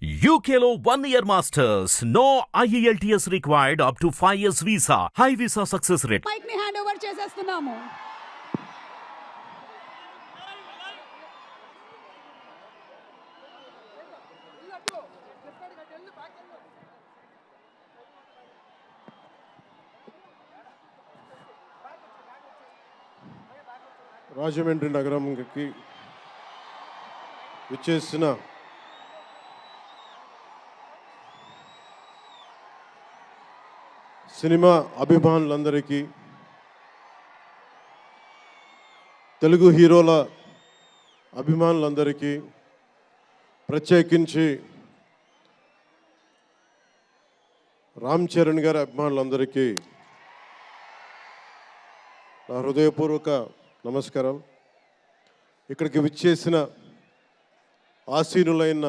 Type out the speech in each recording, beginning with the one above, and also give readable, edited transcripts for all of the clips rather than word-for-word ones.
UKలో 1 year masters. No IELTS required up to 5 years visa. High visa success rate. Mic ని hand over చేసేస్తున్నాము. రాజమండ్రి నగరంకి విచ్చేసిన cinema అభిమానులందరికీ, తెలుగు హీరోల అభిమానులందరికీ, ప్రత్యేకించి రామ్ చరణ్ గారి అభిమానులందరికీ నా హృదయపూర్వక నమస్కారం. ఇక్కడికి విచ్చేసిన ఆసీనులైన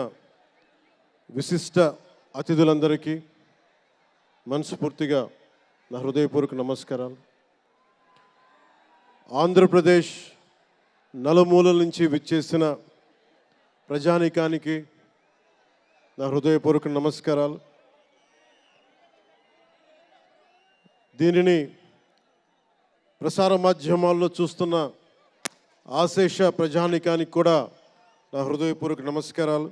విశిష్ట అతిథులందరికీ మనస్ఫూర్తిగా నా హృదయపూర్వక నమస్కారాలు. ఆంధ్రప్రదేశ్ నలుమూలల నుంచి విచ్చేసిన ప్రజానీకానికి నా హృదయపూర్వక నమస్కారాలు. దీనిని ప్రసార మాధ్యమాల్లో చూస్తున్న ఆశేష ప్రజానీకానికి కూడా నా హృదయపూర్వక నమస్కారాలు.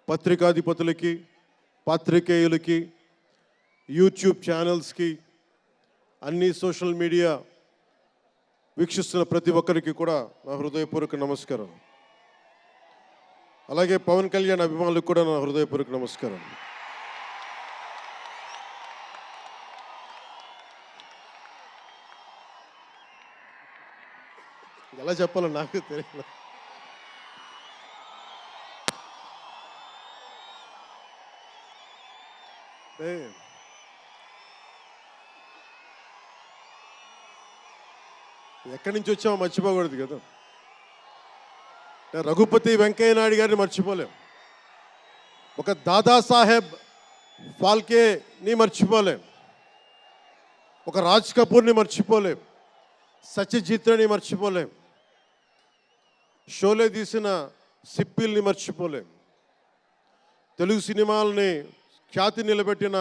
పత్రికాధిపతులకి, పాత్రికేయులకి, యూట్యూబ్ ఛానల్స్కి, అన్ని సోషల్ మీడియా వీక్షిస్తున్న ప్రతి ఒక్కరికి కూడా నా హృదయపూర్వక నమస్కారం. అలాగే పవన్ కళ్యాణ్ అభిమానులకు కూడా నా హృదయపూర్వక నమస్కారం. ఎలా చెప్పాలో నాకు తెలియదు. ఎక్కడి నుంచి వచ్చామో మర్చిపోకూడదు కదా. రఘుపతి వెంకయ్య నాయుడు గారిని మర్చిపోలేం, ఒక దాదాసాహెబ్ ఫాల్కేని మర్చిపోలేం, ఒక రాజ్ కపూర్ని మర్చిపోలేం, సత్యజిత్ని మర్చిపోలేం, షోలే తీసిన సిప్పిల్ని మర్చిపోలేం, తెలుగు సినిమాలని ఖ్యాతి నిలబెట్టిన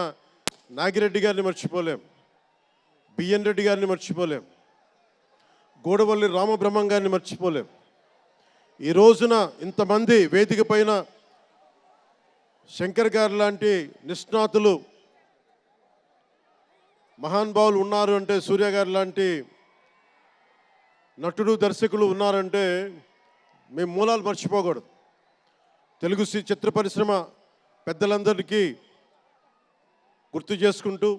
నాగిరెడ్డి గారిని మర్చిపోలేం, బిఎన్ రెడ్డి గారిని మర్చిపోలేం, గోడవల్లి రామబ్రహ్మం గారిని మర్చిపోలేం. ఈ రోజున ఇంతమంది వేదిక పైన శంకర్ గారు లాంటి నిష్ణాతులు, మహానుభావులు ఉన్నారు అంటే, సూర్య గారు లాంటి నటుడు, దర్శకులు ఉన్నారంటే మేము మూలాలు మర్చిపోకూడదు. తెలుగు చిత్ర పరిశ్రమ పెద్దలందరికీ గుర్తు చేసుకుంటూ,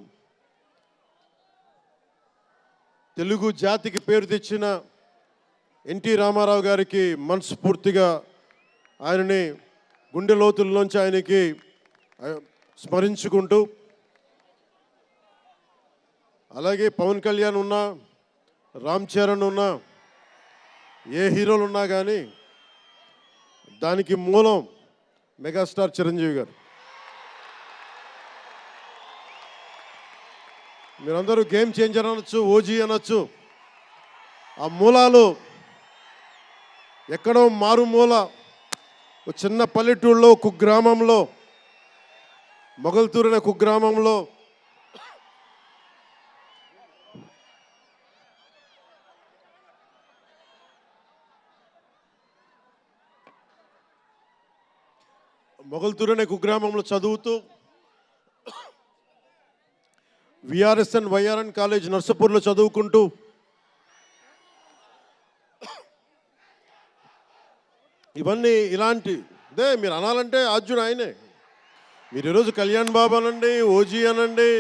తెలుగు జాతికి పేరు తెచ్చిన ఎన్టీ రామారావు గారికి మనస్ఫూర్తిగా ఆయనని గుండె లోతుల్లోంచి ఆయనకి స్మరించుకుంటూ, అలాగే పవన్ కళ్యాణ్ ఉన్నా, రామ్ చరణ్ ఉన్నా, ఏ హీరోలు ఉన్నా కానీ దానికి మూలం మెగాస్టార్ చిరంజీవి గారు. మీరందరూ గేమ్ చేంజర్ అనొచ్చు, ఓజీ అనొచ్చు. ఆ మూలాలు ఎక్కడో మారుమూల ఒక చిన్న పల్లెటూరులో, కుగ్రామంలో, మొగల్తూరు అనే కుగ్రామంలో కుగ్రామంలో చదువుతూ విఆర్ఎస్ఎన్ వైఆర్ఎన్ కాలేజ్ నర్సపూర్లో చదువుకుంటూ ఇవన్నీ ఇలాంటిదే మీరు అనాలంటే ఆద్యుడు ఆయనే. మీరు ఈరోజు కళ్యాణ్ బాబు అనండి, ఓజీ అనండి,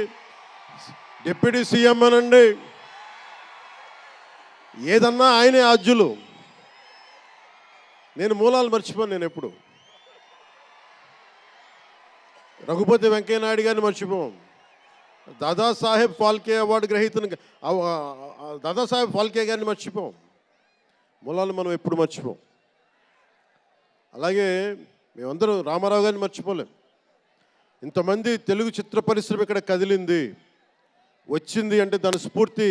డిప్యూటీ సీఎం అనండి, ఏదన్నా ఆయనే ఆద్యులు. నేను మూలాలు మర్చిపోను. నేను ఎప్పుడు రఘుపతి వెంకయ్య నాయుడు గారిని మర్చిపోం, దాదాసాహెబ్ ఫాల్కే అవార్డు గ్రహీతను దాదాసాహెబ్ ఫాల్కే గారిని మర్చిపోం. మూలాలు మనం ఎప్పుడు మర్చిపోం. అలాగే మేమందరూ రామారావు గారిని మర్చిపోలేం. ఇంతమంది తెలుగు చిత్ర పరిశ్రమ ఇక్కడ కదిలింది, వచ్చింది అంటే దాని స్ఫూర్తి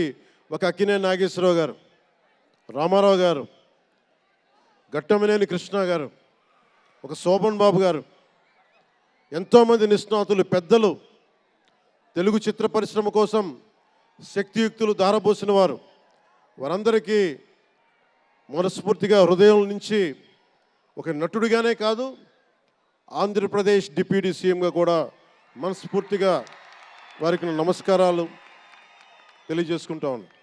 ఒక అక్కినేని నాగేశ్వరరావు గారు, రామారావు గారు, ఘట్టమనేని కృష్ణ గారు, ఒక శోభన్ బాబు గారు, ఎంతోమంది నిష్ణాతులు పెద్దలు తెలుగు చిత్ర పరిశ్రమ కోసం శక్తియుక్తులు ధారపోసిన వారు, వారందరికీ మనస్ఫూర్తిగా హృదయం నుంచి ఒక నటుడిగానే కాదు, ఆంధ్రప్రదేశ్ డిప్యూటీ సీఎంగా కూడా మనస్ఫూర్తిగా వారికి నా నమస్కారాలు తెలియజేసుకుంటా ఉన్నాను.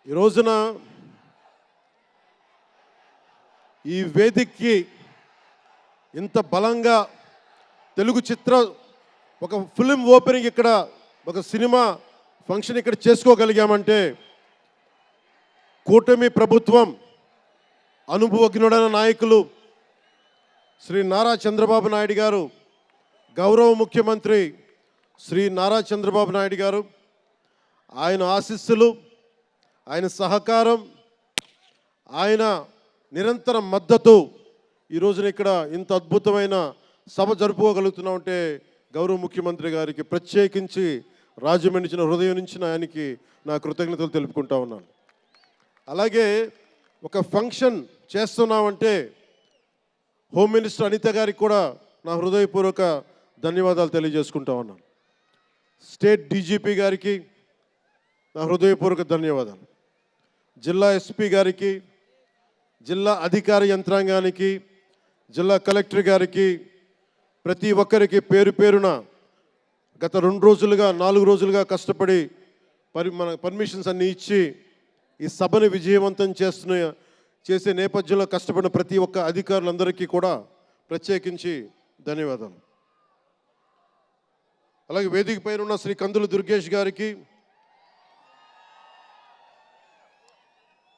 ఈ రోజున ఈ వేదికకి ఇంత బలంగా తెలుగు చిత్ర ఒక ఫిలిం ఓపెనింగ్ ఇక్కడ, ఒక సినిమా ఫంక్షన్ ఇక్కడ చేసుకోగలిగామంటే కూటమి ప్రభుత్వం, అనుభవజ్ఞుడైన నాయకులు శ్రీ నారా చంద్రబాబు నాయుడు గారు, గౌరవ ముఖ్యమంత్రి శ్రీ నారా చంద్రబాబు నాయుడు గారు, ఆయన ఆశీస్సులు, ఆయన సహకారం, ఆయన నిరంతర మద్దతు ఈ రోజున ఇక్కడ ఇంత అద్భుతమైన సభ జరుపుకోగలుగుతున్నామంటే గౌరవ ముఖ్యమంత్రి గారికి ప్రత్యేకించి రాజమండ్రి హృదయం నుంచి ఆయనకి నా కృతజ్ఞతలు తెలుపుకుంటా ఉన్నాను. అలాగే ఒక ఫంక్షన్ చేస్తున్నామంటే హోమ్ మినిస్టర్ అనిత గారికి కూడా నా హృదయపూర్వక ధన్యవాదాలు తెలియజేసుకుంటా ఉన్నాను. స్టేట్ డీజీపీ గారికి నా హృదయపూర్వక ధన్యవాదాలు. జిల్లా ఎస్పీ గారికి, జిల్లా అధికార యంత్రాంగానికి, జిల్లా కలెక్టర్ గారికి, ప్రతి ఒక్కరికి పేరు పేరున గత 2 రోజులుగా 4 రోజులుగా కష్టపడి మన పర్మిషన్స్ అన్నీ ఇచ్చి ఈ సభను విజయవంతం చేసే నేపథ్యంలో కష్టపడిన ప్రతి ఒక్క అధికారులందరికీ కూడా ప్రత్యేకించి ధన్యవాదాలు. అలాగే వేదిక పైన ఉన్న శ్రీ కందులు దుర్గేష్ గారికి,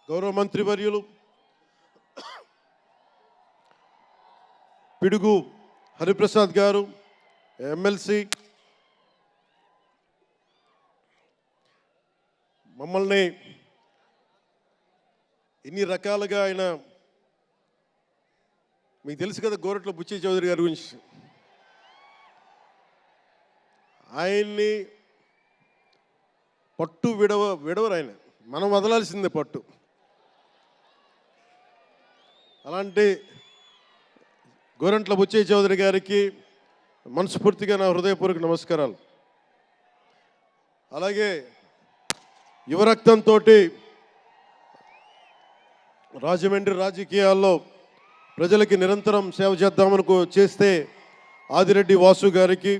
గౌరవ మంత్రివర్యులు పిడుగు హరిప్రసాద్ గారు, ఎమ్మెల్సీ, మమ్మల్ని ఇన్ని రకాలుగా ఆయన, మీకు తెలుసు కదా గోరట్ల బుచ్చి చౌదరి గారి గురించి, ఆయన్ని పట్టు విడవరు ఆయన, మనం వదలాల్సిందే పట్టు. అలాంటి గోరంట్ల బుచ్చయ్య చౌదరి గారికి మనస్ఫూర్తిగా నా హృదయపూర్వక నమస్కారాలు. అలాగే యువరక్తంతో రాజమండ్రి రాజకీయాల్లో ప్రజలకి నిరంతరం సేవ చేద్దామని చేస్తే ఆదిరెడ్డి వాసు గారికి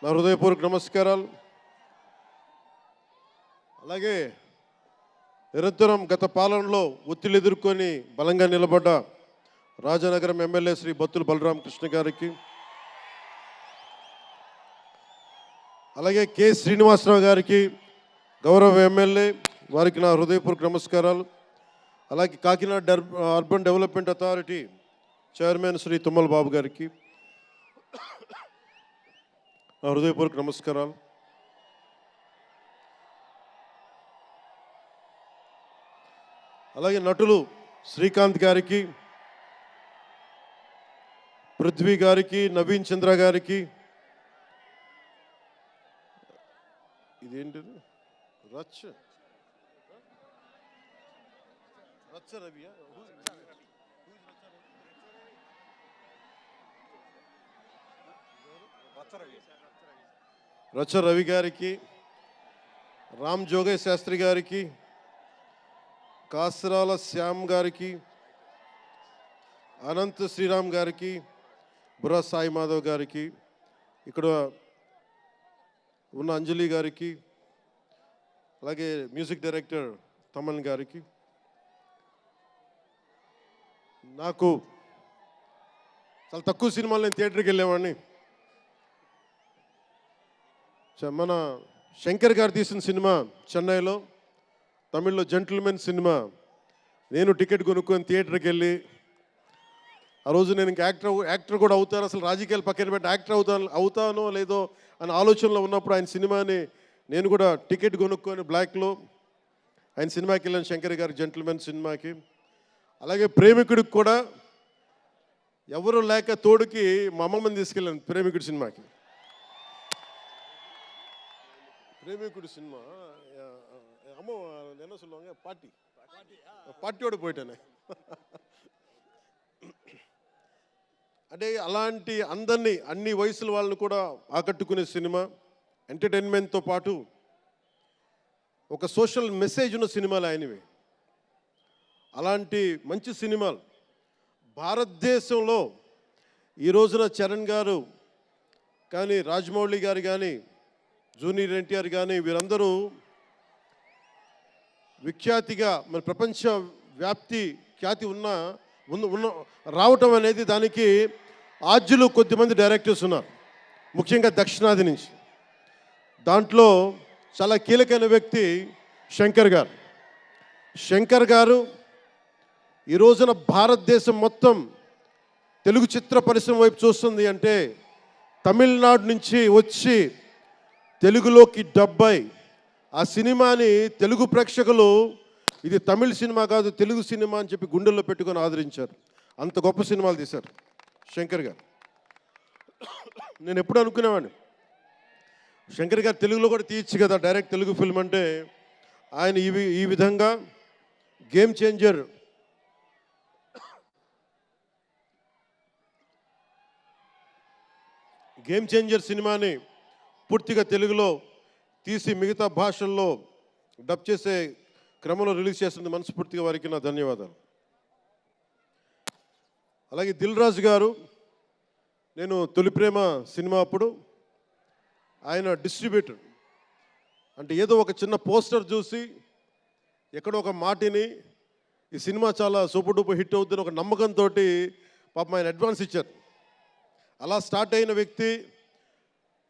నా హృదయపూర్వక నమస్కారాలు. అలాగే నిరంతరం గత పాలనలో ఒత్తిళ్లు ఎదుర్కొని బలంగా నిలబడ్డ రాజనగరం ఎమ్మెల్యే శ్రీ బత్తుల బలరామకృష్ణ గారికి, అలాగే కె శ్రీనివాసరావు గారికి, గౌరవ ఎమ్మెల్యే, వారికి నా హృదయపూర్వక నమస్కారాలు. అలాగే Kakinada urban development authority chairman Shri Tummala Babu గారికి నా హృదయపూర్వక నమస్కారాలు. అలాగే నటులు శ్రీకాంత్ గారికి, పృథ్వీ గారికి, నవీన్ చంద్ర గారికి, ఇదేంటిది రచ్చ రవియా, రచ్చ రవి గారికి, రామ్ జోగయ్య శాస్త్రి గారికి, కాసరాల శ్యామ్ గారికి, అనంత్ శ్రీరామ్ గారికి, బుర్రా సాయి మాధవ్ గారికి, ఇక్కడ ఉన్న అంజలి గారికి, అలాగే మ్యూజిక్ డైరెక్టర్ తమన్ గారికి, నాకు చాలా తక్కువ సినిమాలు నేను థియేటర్కి వెళ్ళేవాడిని. మన శంకర్ గారు తీసిన సినిమా చెన్నైలో, తమిళ్లో జెంటిల్మెన్ సినిమా, నేను టికెట్ కొనుక్కొని థియేటర్కి వెళ్ళి, ఆ రోజు నేను ఇంకా యాక్టర్ కూడా అవుతాను, అసలు రాజకీయాలు పక్కన పెట్టి యాక్టర్ అవుతానో లేదో అని ఆలోచనలో ఉన్నప్పుడు ఆయన సినిమాని నేను కూడా టికెట్ కొనుక్కొని బ్లాక్లో ఆయన సినిమాకి వెళ్ళాను, శంకర్ గారి జెంటిల్మెన్ సినిమాకి. అలాగే ప్రేమికుడికి కూడా ఎవరు లేక తోడుకి మా అమ్మమ్మని తీసుకెళ్ళాను ప్రేమికుడి సినిమాకి. பிரேமிக்குடி சினிமா அம்மா என்ன சொல்லுவாங்க, పార్టీயோడు పోయిటానే. అంటే అలాంటి అందరినీ, అన్ని వయసుల వాళ్ళని కూడా ఆకట్టుకునే సినిమా, ఎంటర్టైన్మెంట్తో పాటు ఒక సోషల్ మెసేజ్ ఉన్న సినిమాలు ఆయనవి. అలాంటి మంచి సినిమాలు భారతదేశంలో ఈ రోజున చరణ్ గారు కానీ, రాజమౌళి గారు కానీ, జూనియర్ ఎన్టీఆర్ కానీ, వీరందరూ విఖ్యాతిగా మన ప్రపంచ వ్యాప్తి ఖ్యాతి ఉన్న రావటం అనేది, దానికి ఆద్యులు కొద్దిమంది డైరెక్టర్స్ ఉన్నారు, ముఖ్యంగా దక్షిణాది నుంచి. దాంట్లో చాలా కీలకమైన వ్యక్తి శంకర్ గారు. శంకర్ గారు ఈ రోజున భారతదేశం మొత్తం తెలుగు చిత్ర పరిశ్రమ వైపు చూస్తుంది అంటే, తమిళనాడు నుంచి వచ్చి తెలుగులోకి డబ్బై ఆ సినిమాని తెలుగు ప్రేక్షకులు ఇది తమిళ సినిమా కాదు తెలుగు సినిమా అని చెప్పి గుండెల్లో పెట్టుకొని ఆదరించారు. అంత గొప్ప సినిమాలు తీశారు శంకర్ గారు. నేను ఎప్పుడు అనుకునేవాడిని, శంకర్ గారు తెలుగులో కూడా తీయచ్చు కదా డైరెక్ట్ తెలుగు ఫిల్మ్ అంటే. ఆయన ఈ విధంగా గేమ్ చేంజర్ సినిమాని పూర్తిగా తెలుగులో తీసి మిగతా భాషల్లో డబ్ చేసే క్రమంలో రిలీజ్ చేస్తుంది. మనస్ఫూర్తిగా వారికి నా ధన్యవాదాలు. అలాగే దిల్ రాజు గారు, నేను తొలి ప్రేమ సినిమా అప్పుడు ఆయన డిస్ట్రిబ్యూటర్. అంటే ఏదో ఒక చిన్న పోస్టర్ చూసి ఎక్కడో ఒక మాటిని ఈ సినిమా చాలా సూపర్ డూపర్ హిట్ అవుతుందని ఒక నమ్మకంతో పాపం ఆయన అడ్వాన్స్ ఇచ్చారు. అలా స్టార్ట్ అయిన వ్యక్తి.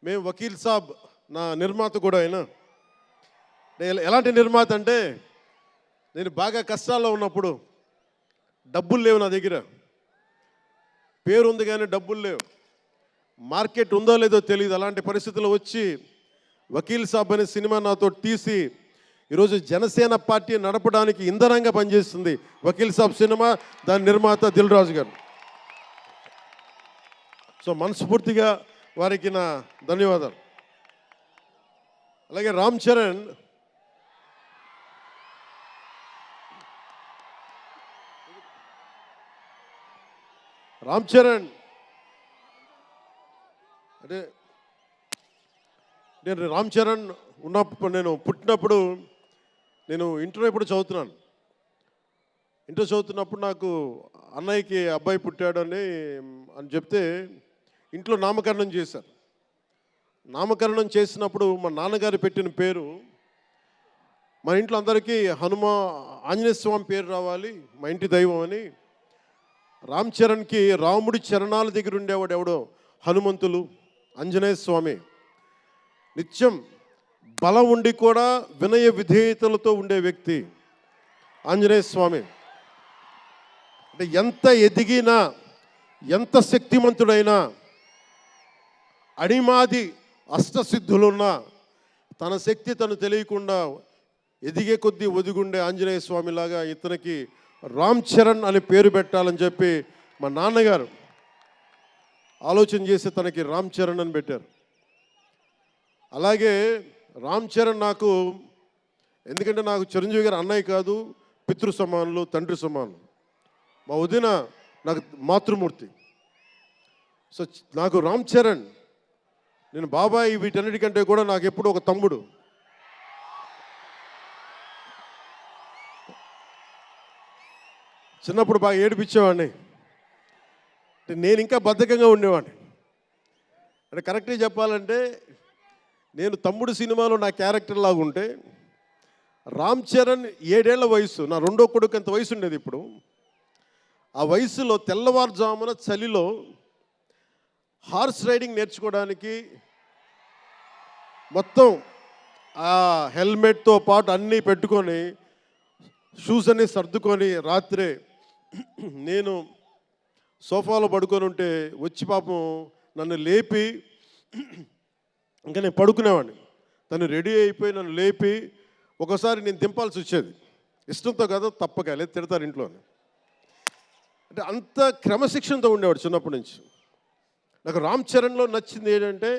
మేము వకీల్ సాబ్ నా నిర్మాత కూడా అయినా. ఎలాంటి నిర్మాత అంటే, నేను బాగా కష్టాల్లో ఉన్నప్పుడు డబ్బులు లేవు నా దగ్గర, పేరు ఉంది కానీ డబ్బులు లేవు, మార్కెట్ ఉందో లేదో తెలియదు. అలాంటి పరిస్థితుల్లో వచ్చి వకీల్ సాబ్ అనే సినిమా నాతో తీసి ఈరోజు జనసేన పార్టీ నడపడానికి ఇంధనంగా పనిచేస్తుంది వకీల్ సాబ్ సినిమా. దాని నిర్మాత దిల్ రాజు గారు. సో మనస్ఫూర్తిగా వారికి నా ధన్యవాదాలు. అలాగే రామ్ చరణ్, అంటే నేను రామ్ చరణ్ ఉన్నప్పుడు, నేను పుట్టినప్పుడు, నేను ఇంటర్ ఎప్పుడు చదువుతున్నాను. ఇంటర్ చదువుతున్నప్పుడు నాకు అన్నయ్యకి అబ్బాయి పుట్టాడని చెప్తే ఇంట్లో నామకరణం చేశారు. నామకరణం చేసినప్పుడు మా నాన్నగారు పెట్టిన పేరు, మా ఇంట్లో అందరికీ ఆంజనేయ స్వామి పేరు రావాలి, మా ఇంటి దైవం అని. రామ్ చరణ్కి రాముడి చరణాల దగ్గర ఉండేవాడు ఎవడో హనుమంతులు, ఆంజనేయ స్వామి. నిత్యం బలం ఉండి కూడా వినయ విధేయతలతో ఉండే వ్యక్తి ఆంజనేయ స్వామి. అంటే ఎంత ఎదిగినా, ఎంత శక్తిమంతుడైనా, అడిమాది అష్టసిద్ధులున్నా తన శక్తి తను తెలియకుండా ఎదిగే కొద్దీ ఒదిగుండే ఆంజనేయ స్వామిలాగా ఇతనికి రామ్ చరణ్ అని పేరు పెట్టాలని చెప్పి మా నాన్నగారు ఆలోచన చేసి తనకి రామ్ చరణ్ అని పెట్టారు. అలాగే రామ్ చరణ్ నాకు, ఎందుకంటే నాకు చిరంజీవి గారు అన్నయ్య కాదు, పితృ సమానులు, తండ్రి సమానులు. మా వదిన నాకు మాతృమూర్తి. సో నాకు రామ్ చరణ్, నేను బాబాయ్ వీటన్నిటికంటే కూడా నాకు ఎప్పుడు ఒక తమ్ముడు. చిన్నప్పుడు బాగా ఏడిపించేవాడిని. నేను ఇంకా బద్ధకంగా ఉండేవాడిని. అంటే కరెక్ట్గా చెప్పాలంటే, నేను తమ్ముడు సినిమాలో నా క్యారెక్టర్ లాగా ఉంటే, రామ్ చరణ్ 7 ఏళ్ల వయసు, నా రెండో కొడుకు అంత వయసు ఉండేది. ఇప్పుడు ఆ వయసులో తెల్లవారుజామున చలిలో హార్స్ రైడింగ్ నేర్చుకోవడానికి మొత్తం ఆ హెల్మెట్తో పాటు అన్నీ పెట్టుకొని, షూస్ అన్నీ సర్దుకొని, రాత్రే నేను సోఫాలో పడుకొని ఉంటే వచ్చి పాపం నన్ను లేపి, ఇంకా నేను పడుకునేవాడిని, తను రెడీ అయిపోయి నన్ను లేపి ఒకసారి నేను దింపాల్సి వచ్చేది. ఇష్టంతో కదా, తప్పక, లేదు తిడతారు ఇంట్లో. అంటే అంత క్రమశిక్షణతో ఉండేవాడు చిన్నప్పటి నుంచి. నాకు రామ్ చరణ్లో నచ్చింది ఏంటంటే,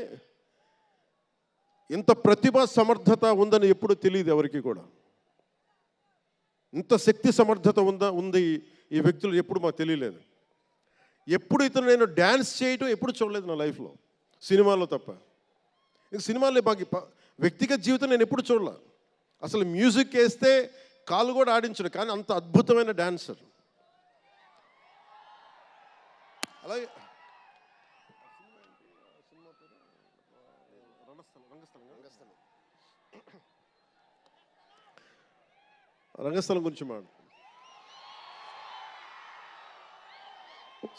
ఇంత ప్రతిభా సమర్థత ఉందని ఎప్పుడు తెలియదు ఎవరికి కూడా. ఇంత శక్తి సమర్థత ఉంది ఈ వ్యక్తులు ఎప్పుడు మాకు తెలియలేదు. ఎప్పుడు ఇతను నేను డ్యాన్స్ చేయటం ఎప్పుడు చూడలేదు నా లైఫ్లో, సినిమాల్లో తప్ప. ఇంక సినిమాల్లో మాకు వ్యక్తిగత జీవితం నేను ఎప్పుడు చూడలే. అసలు మ్యూజిక్ వేస్తే కాలు కూడా ఆడించడు, కానీ అంత అద్భుతమైన డాన్సర్. అలాగే రంగస్థలం గురించి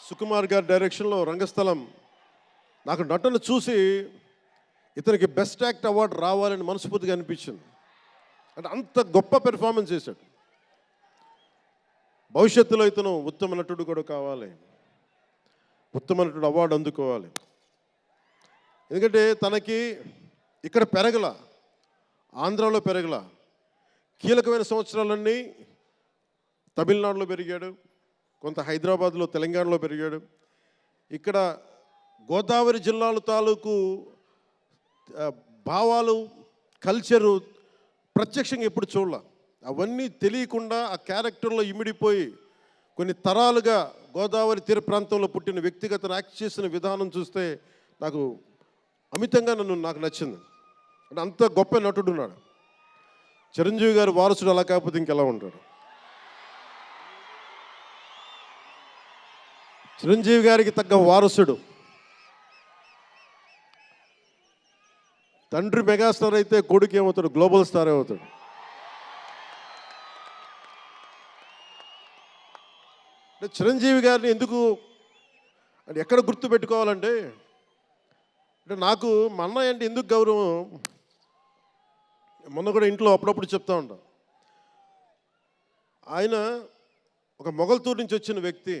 సుకుమార్ గారి డైరెక్షన్లో రంగస్థలం. నాకు నటన చూసి ఇతనికి బెస్ట్ యాక్ట్ అవార్డు రావాలని మనస్ఫూర్తిగా అనిపించింది. అంటే అంత గొప్ప పెర్ఫార్మెన్స్ చేశాడు. భవిష్యత్తులో ఇతను ఉత్తమ నటుడు కూడా కావాలి, ఉత్తమ నటుడు అవార్డు అందుకోవాలి. ఎందుకంటే తనకి ఇక్కడ పెరగల, ఆంధ్రాలో పెరగల. కీలకమైన సంవత్సరాలన్నీ తమిళనాడులో పెరిగాడు, కొంత హైదరాబాద్లో, తెలంగాణలో పెరిగాడు. ఇక్కడ గోదావరి జిల్లాల తాలూకు భావాలు, కల్చరు ప్రత్యక్షంగా ఎప్పుడు చూడాల. అవన్నీ తెలియకుండా ఆ క్యారెక్టర్లో ఇమిడిపోయి కొన్ని తరాలుగా గోదావరి తీర ప్రాంతంలో పుట్టిన వ్యక్తిగత యాక్ట్ చేసిన విధానం చూస్తే నాకు అమితంగా నాకు నచ్చింది. అంటే అంత గొప్ప నటుడు ఉన్నాడు. చిరంజీవి గారి వారసుడు అలా కాకపోతే ఇంకెలా ఉంటాడు. చిరంజీవి గారికి తగ్గ వారసుడు. తండ్రి మెగాస్టార్ అయితే కొడుకు ఏమవుతాడు? గ్లోబల్ స్టార్ అవుతాడు. చిరంజీవి గారిని ఎందుకు అంటే ఎక్కడ గుర్తు పెట్టుకోవాలంటే, అంటే నాకు మా అన్నయ్య అంటే ఎందుకు గౌరవం, మొన్న కూడా ఇంట్లో అప్పుడప్పుడు చెప్తా ఉంటాం. ఆయన ఒక మొగల్తూరు నుంచి వచ్చిన వ్యక్తి,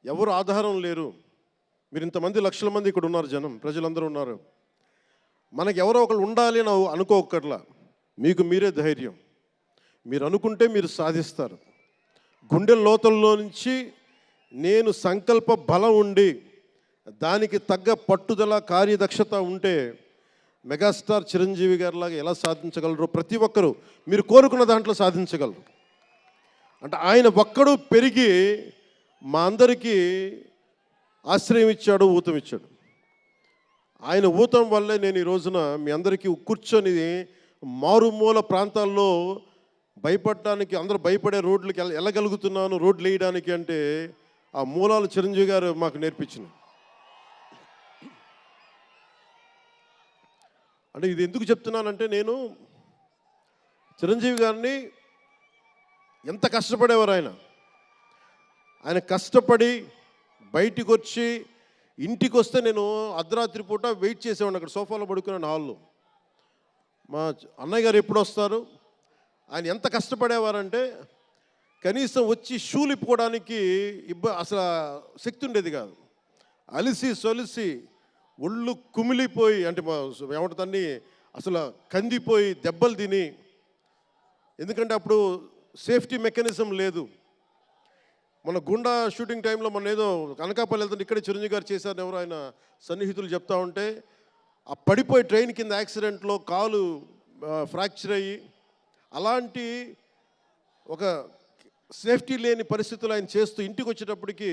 ఎవరు ఆధారం లేరు. మీరు ఇంతమంది లక్షల మంది ఇక్కడ ఉన్నారు, జనం ప్రజలందరూ ఉన్నారు. మనకు ఎవరో ఒకరు ఉండాలి అని అనుకోకర్లా. మీకు మీరే ధైర్యం. మీరు అనుకుంటే మీరు సాధిస్తారు. గుండె లోతుల్లో నుంచి నేను సంకల్ప బలం ఉండి దానికి తగ్గ పట్టుదల, కార్యదక్షత ఉంటే మెగాస్టార్ చిరంజీవి గారిలాగా ఎలా సాధించగలరో ప్రతి ఒక్కరూ మీరు కోరుకున్న దాంట్లో సాధించగలరు. అంటే ఆయన ఒక్కడు పెరిగి మా అందరికీ ఆశ్రయం ఇచ్చాడు, ఊతం ఇచ్చాడు. ఆయన ఊతం వల్లే నేను ఈ రోజున మీ అందరికీ కూర్చొని మారుమూల ప్రాంతాల్లో భయపడడానికి, అందరూ భయపడే రోడ్లకి వెళ్ళగలుగుతున్నాను, రోడ్లు వేయడానికి. అంటే ఆ మూలాలు చిరంజీవి గారు మాకు నేర్పించిన. అంటే ఇది ఎందుకు చెప్తున్నానంటే, నేను చిరంజీవి గారిని ఎంత కష్టపడేవారు ఆయన కష్టపడి బయటికి వచ్చి ఇంటికి వస్తే నేను అర్ధరాత్రి పూట వెయిట్ చేసేవాడిని అక్కడ సోఫాలో పడుకున్నాను హాల్లో. మా అన్నయ్య గారు ఎప్పుడు వస్తారు, ఆయన ఎంత కష్టపడేవారంటే కనీసం వచ్చి షూలు ఇప్పుకోవడానికి అసలు శక్తి ఉండేది కాదు. అలిసి సొలిసి ఒళ్ళు కుమిలిపోయి, అంటే ఏమంటుందని అసలు కందిపోయి దెబ్బలు తిని, ఎందుకంటే అప్పుడు సేఫ్టీ మెకానిజం లేదు. మన గుండా షూటింగ్ టైంలో మన ఏదో అనకాపల్లి వెళ్తుంటే ఇక్కడే చిరంజీవి గారు చేశారని ఎవరు ఆయన సన్నిహితులు చెప్తా ఉంటే, ఆ పడిపోయి ట్రైన్ కింద యాక్సిడెంట్లో కాలు ఫ్రాక్చర్ అయ్యి, అలాంటి ఒక సేఫ్టీ లేని పరిస్థితులు ఆయన చేస్తూ ఇంటికి వచ్చేటప్పటికి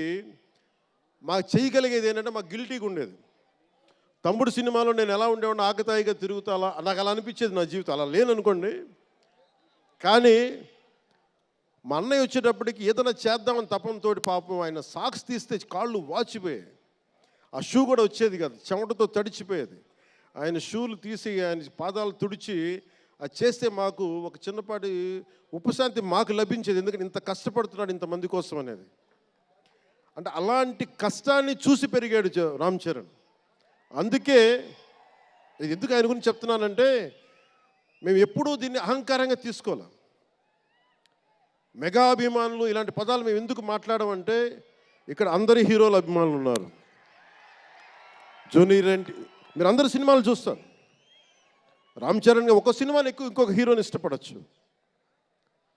మాకు చేయగలిగేది ఏంటంటే, మాకు గిల్టీగా ఉండేది. తమ్ముడు సినిమాలో నేను ఎలా ఉండేవాడిని, ఆకతాయిగా తిరుగుతా, అలా నాకు అలా అనిపించేది నా జీవితం. అలా లేననుకోండి, కానీ మా అన్నయ్య వచ్చేటప్పటికి ఏదైనా చేద్దామని తపంతో పాపం ఆయన సాక్స్ తీస్తే కాళ్ళు వాచిపోయాయి. ఆ షూ కూడా వచ్చేది కాదు, చెమటతో తడిచిపోయేది. ఆయన షూలు తీసి ఆయన పాదాలు తుడిచి అది చేస్తే మాకు ఒక చిన్నపాటి ఉపశాంతి మాకు లభించేది. ఎందుకంటే ఇంత కష్టపడుతున్నాడు ఇంతమంది కోసం అనేది. అంటే అలాంటి కష్టాన్ని చూసి పెరిగాడు రామ్ చరణ్. అందుకే ఎందుకు ఆయన గురించి చెప్తున్నానంటే, మేము ఎప్పుడూ దీన్ని అహంకారంగా తీసుకోవాలి. మెగా అభిమానులు ఇలాంటి పదాలు మేము ఎందుకు మాట్లాడమంటే, ఇక్కడ అందరి హీరోల అభిమానులు ఉన్నారు. జూనియర్ ఎన్టీ, మీరు అందరు సినిమాలు చూస్తారు. రామ్ చరణ్ ఒక సినిమాని ఎక్కువ ఇంకొక హీరోని ఇష్టపడచ్చు,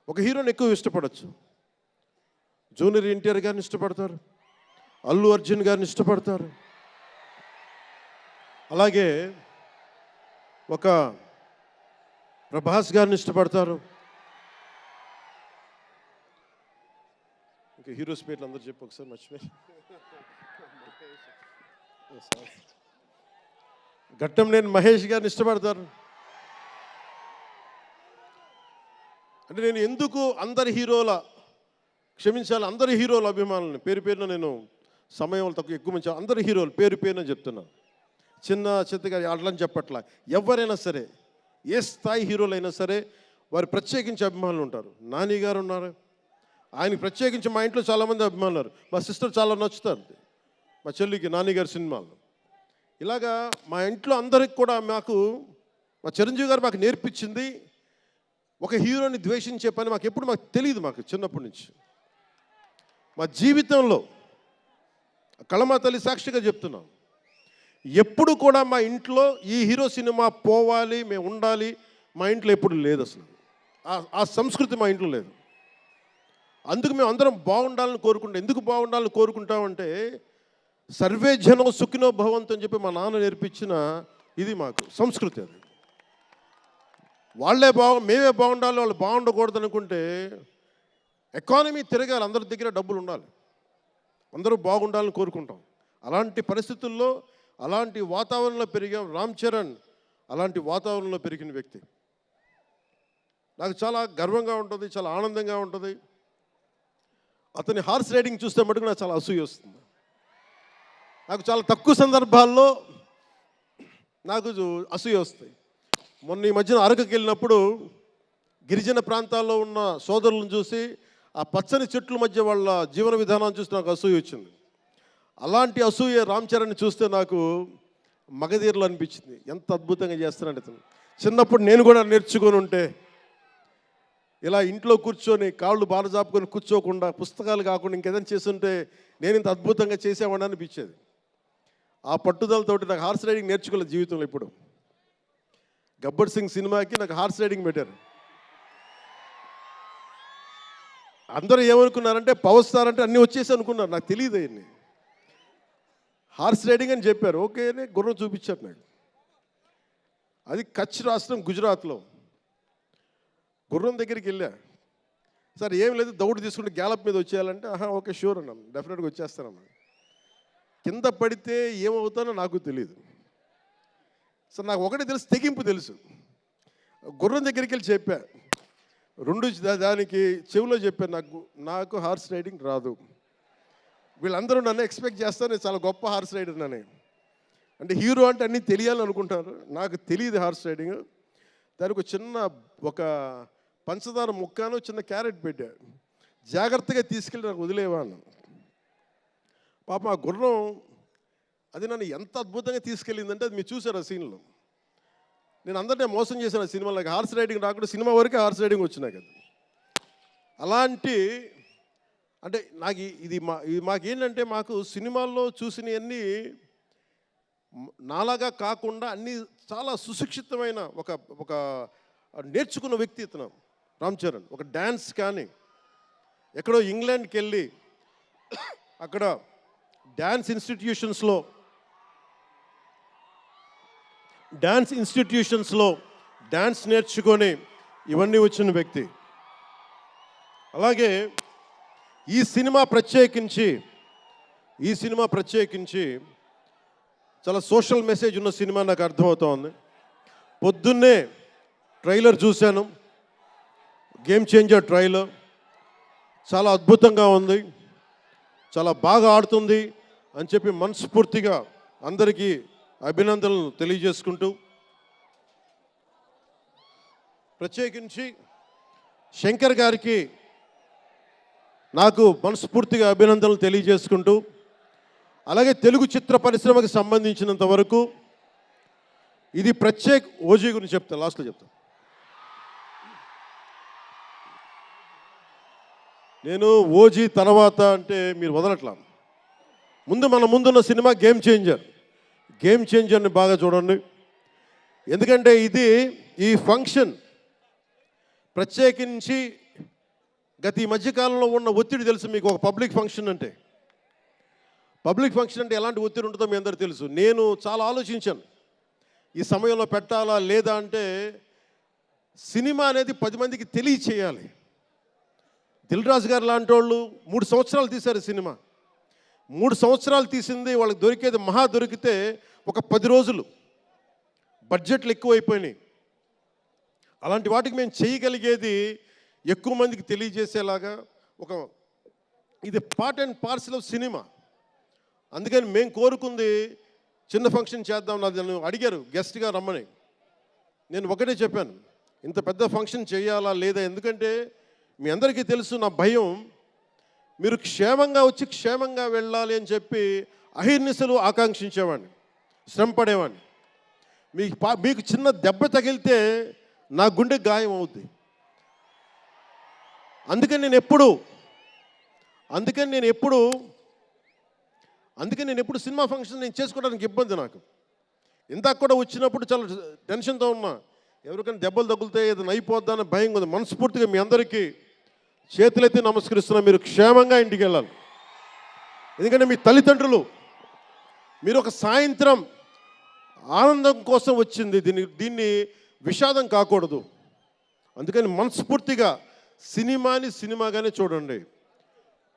ఒక హీరోని ఎక్కువ ఇష్టపడచ్చు. జూనియర్ ఎన్టీఆర్ గారిని ఇష్టపడతారు, అల్లు అర్జున్ గారిని ఇష్టపడతారు. అలాగే ఒక ప్రభాస్ గారిని ఇష్టపడతారు. ఇంకా హీరోస్ పేర్లు అందరూ చెప్పు ఒకసారి, మర్చిపోయి. ఘట్టంనేని మహేష్ గారిని ఇష్టపడతారు. అంటే నేను ఎందుకు అందరి హీరోల, క్షమించాలి, అందరి హీరోల అభిమానులని పేరు పేరున, నేను సమయం తక్కువ ఎక్కువ మంచి అందరి హీరోలు పేరు పేరున చెప్తున్నాను. చిన్న చిత్తగా అట్లని చెప్పట్లా. ఎవరైనా సరే, ఏ స్థాయి హీరోలైనా సరే వారు ప్రత్యేకించి అభిమానులు ఉంటారు. నాని గారు ఉన్నారు, ఆయనకి ప్రత్యేకించి మా ఇంట్లో చాలామంది అభిమానులు ఉన్నారు. మా సిస్టర్ చాలా నచ్చుతారు మా చెల్లికి నాని గారి సినిమాలు. ఇలాగా మా ఇంట్లో అందరికి కూడా మాకు మా చిరంజీవి గారు మాకు నేర్పించింది ఒక హీరోని ద్వేషించే పని మాకు ఎప్పుడు మాకు తెలియదు. మాకు చిన్నప్పటి నుంచి మా జీవితంలో కళమా తల్లి సాక్షిగా చెప్తున్నాం, ఎప్పుడు కూడా మా ఇంట్లో ఈ హీరో సినిమా పోవాలి, మేము ఉండాలి, మా ఇంట్లో ఎప్పుడు లేదు. అసలు ఆ సంస్కృతి మా ఇంట్లో లేదు. అందుకు మేము అందరం బాగుండాలని కోరుకుంటాం. ఎందుకు బాగుండాలని కోరుకుంటామంటే సర్వే జనం సుఖినో భవంతు అని చెప్పి మా నాన్న నేర్పించిన ఇది మాకు సంస్కృతి. అది వాళ్ళే మేమే బాగుండాలి, వాళ్ళు బాగుండకూడదు అనుకుంటే ఎకానమీ తిరగాలి, అందరి దగ్గర డబ్బులు ఉండాలి, అందరూ బాగుండాలని కోరుకుంటాం. అలాంటి పరిస్థితుల్లో, అలాంటి వాతావరణంలో పెరిగాం. రామ్ చరణ్ అలాంటి వాతావరణంలో పెరిగిన వ్యక్తి. నాకు చాలా గర్వంగా ఉంటుంది, చాలా ఆనందంగా ఉంటుంది. అతని హార్స్ రైడింగ్ చూస్తే మటుకు నాకు చాలా అసూయ వస్తుంది. నాకు చాలా తక్కువ సందర్భాల్లో నాకు అసూయ వస్తాయి. మొన్న ఈ మధ్యన అరకుకి వెళ్ళినప్పుడు గిరిజన ప్రాంతాల్లో ఉన్న సోదరులను చూసి, ఆ పచ్చని చెట్ల మధ్య వాళ్ళ జీవన విధానాన్ని చూసి నాకు అసూయ వచ్చింది. అలాంటి అసూయ రామ్ చరణ్ని చూస్తే నాకు మగధీరలు అనిపించింది. ఎంత అద్భుతంగా చేస్తున్నాడు అతను. చిన్నప్పుడు నేను కూడా నేర్చుకొని ఉంటే, ఇలా ఇంట్లో కూర్చొని కాళ్ళు బారజాపుకొని కూర్చోకుండా, పుస్తకాలు కాకుండా ఇంకేదైనా చేస్తుంటే నేను ఇంత అద్భుతంగా చేసేవాడిని అనిపించేది. ఆ పట్టుదలతోటి నాకు హార్స్ రైడింగ్ నేర్చుకోలేదు జీవితంలో. ఇప్పుడు గబ్బర్ సింగ్ సినిమాకి నాకు హార్స్ రైడింగ్ పెట్టారు. అందరూ ఏమనుకున్నారంటే పవర్ స్టార్ అంటే అన్నీ వచ్చేసి అనుకున్నారు. నాకు తెలియదు అవన్నీ. హార్స్ రైడింగ్ అని చెప్పారు, ఓకే అని గుర్రం చూపించారు నాకు. అది కచ్ రాష్ట్రం, గుజరాత్లో. గుర్రం దగ్గరికి వెళ్ళా, సార్ ఏం లేదు, దౌడు తీసుకుంటే గ్యాలప్ మీద వచ్చేయాలంటే, ఓకే షూర్ అన్నాం, డెఫినెట్గా వచ్చేస్తానమ్మా. కింద పడితే ఏమవుతానో నాకు తెలియదు. సార్ నాకు ఒకటి తెలుసు, తెగింపు తెలుసు. గుర్రం దగ్గరికి వెళ్ళి చెప్పా, దానికి చెవిలో చెప్పాను, నాకు హార్స్ రైడింగ్ రాదు. వీళ్ళందరూ నన్ను ఎక్స్పెక్ట్ చేస్తారు నేను చాలా గొప్ప హార్స్ రైడర్ అని. అంటే హీరో అంటే అన్నీ తెలియాలని అనుకుంటారు. నాకు తెలియదు హార్స్ రైడింగ్. దానికి ఒక పంచదార ముక్కను చిన్న క్యారెట్ పెట్టా, జాగ్రత్తగా తీసుకెళ్ళి నాకు వదిలేవా అన్న. పాపం ఆ గుర్రం అది నన్ను ఎంత అద్భుతంగా తీసుకెళ్ళిందంటే, అది మీరు చూసారు ఆ సీన్లో. నేను అందరినీ మోసం చేశాను ఆ సినిమాలో. నాకు హార్స్ రైడింగ్ రాకుండా సినిమా వరకే హార్స్ రైడింగ్ వచ్చినా కదా. అలాంటి అంటే నాకు ఇది మాకేంటంటే, మాకు సినిమాల్లో చూసినవన్నీ నాలాగా కాకుండా అన్నీ చాలా సుశిక్షితమైన ఒక నేర్చుకున్న వ్యక్తి ఇతను రామ్ చరణ్. ఒక డ్యాన్స్ కానీ, ఎక్కడో ఇంగ్లాండ్కి వెళ్ళి అక్కడ డ్యాన్స్ ఇన్స్టిట్యూషన్స్లో డ్యాన్స్ నేర్చుకొని ఇవన్నీ వచ్చిన వ్యక్తి. అలాగే ఈ సినిమా ప్రత్యేకించి చాలా సోషల్ మెసేజ్ ఉన్న సినిమా నాకు అర్థమవుతోంది. పొద్దున్నే ట్రైలర్ చూశాను, గేమ్ చేంజర్ ట్రైలర్. చాలా అద్భుతంగా ఉంది, చాలా బాగా ఆడుతుంది అని చెప్పి మనస్ఫూర్తిగా అందరికీ అభినందనలు తెలియజేసుకుంటూ, ప్రత్యేకించి శంకర్ గారికి నాకు మనస్ఫూర్తిగా అభినందనలు తెలియజేసుకుంటూ, అలాగే తెలుగు చిత్ర పరిశ్రమకి సంబంధించినంత వరకు ఇది ఓజీ గురించి చెప్తాను, లాస్ట్లో చెప్తాను. నేను ఓజీ తర్వాత అంటే మీరు వదలట్లా. మన ముందున్న సినిమా గేమ్ చేంజర్ని బాగా చూడండి. ఎందుకంటే ఈ ఫంక్షన్ ప్రత్యేకించి గత ఈ మధ్యకాలంలో ఉన్న ఒత్తిడి తెలుసు మీకు. ఒక పబ్లిక్ ఫంక్షన్ అంటే ఎలాంటి ఒత్తిడి ఉంటుందో మీ అందరూ తెలుసు. నేను చాలా ఆలోచించాను, ఈ సమయంలో పెట్టాలా లేదా అంటే సినిమా అనేది 10 మందికి తెలియచేయాలి. దిల్ రాజు గారు లాంటి వాళ్ళు 3 సంవత్సరాలు తీశారు సినిమా. 3 సంవత్సరాలు తీసింది వాళ్ళకి దొరికేది మహా దొరికితే ఒక 10 రోజులు. బడ్జెట్లు ఎక్కువైపోయినాయి. అలాంటి వాటికి మేము చేయగలిగేది ఎక్కువ మందికి తెలియజేసేలాగా ఇది part and parcel of cinema. అందుకని మేము కోరుకుంది చిన్న ఫంక్షన్ చేద్దాం. నన్ను అడిగారు గెస్ట్గా రమ్మని. నేను ఒకటే చెప్పాను, ఇంత పెద్ద ఫంక్షన్ చేయాలా లేదా, ఎందుకంటే మీ అందరికీ తెలుసు నా భయం. మీరు క్షేమంగా వచ్చి క్షేమంగా వెళ్ళాలి అని చెప్పి అహిర్నిశలు ఆకాంక్షించేవాడిని, శ్రమ పడేవాడిని. మీకు చిన్న దెబ్బ తగిలితే నా గుండె గాయం అవుద్ది. అందుకని నేను ఎప్పుడు సినిమా ఫంక్షన్ నేను చేసుకోవడానికి ఇబ్బంది నాకు. ఇందాక కూడా వచ్చినప్పుడు చాలా టెన్షన్తో ఉన్నా, ఎవరికైనా దెబ్బలు తగులుతాయి ఏదైనా అయిపోద్దా అని భయం ఉంది. మనస్ఫూర్తిగా మీ అందరికీ చేతులైతే నమస్కరిస్తున్నా, మీరు క్షేమంగా ఇంటికి వెళ్ళాలి. ఎందుకంటే మీ తల్లిదండ్రులు, మీరు ఒక సాయంత్రం ఆనందం కోసం వచ్చింది, దీన్ని విషాదం కాకూడదు. అందుకని మనస్ఫూర్తిగా సినిమాని సినిమాగానే చూడండి.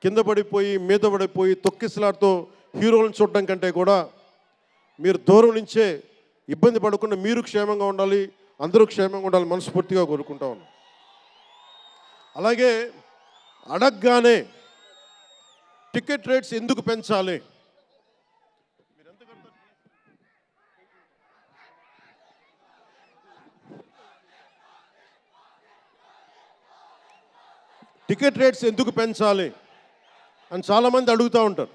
కింద పడిపోయి మీద పడిపోయి తొక్కిసలాడుతూ హీరోలను చూడడం కంటే కూడా మీరు దూరం నుంచే ఇబ్బంది పడకుండా మీరు క్షేమంగా ఉండాలి, అందరూ క్షేమంగా ఉండాలి మనస్ఫూర్తిగా కోరుకుంటా ఉన్నాం. అలాగే అడగగానే టికెట్ రేట్స్ ఎందుకు పెంచాలి? టికెట్ రేట్స్ ఎందుకు పెంచాలి అని చాలామంది అడుగుతూ ఉంటారు.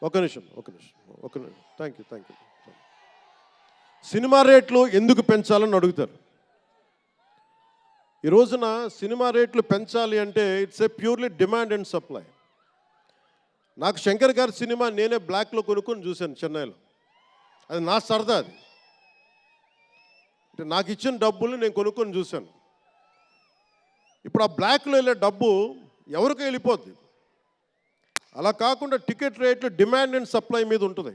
ఒక నిమిషం. Thank you. సినిమా రేట్లు ఎందుకు పెంచాలని అడుగుతారు. ఈ రోజున సినిమా రేట్లు పెంచాలి అంటే it's a purely demand and supply. నాకు శంకర్ గారి సినిమా నేనే బ్లాక్లో కొనుక్కొని చూశాను చెన్నైలో. అది నా సరదా. అది అంటే నాకు ఇచ్చిన డబ్బులు నేను కొనుక్కొని చూశాను. ఇప్పుడు ఆ బ్లాక్లో వెళ్ళే డబ్బు ఎవరికి వెళ్ళిపోద్ది. అలా కాకుండా టికెట్ రేట్లు డిమాండ్ అండ్ సప్లై మీద ఉంటుంది.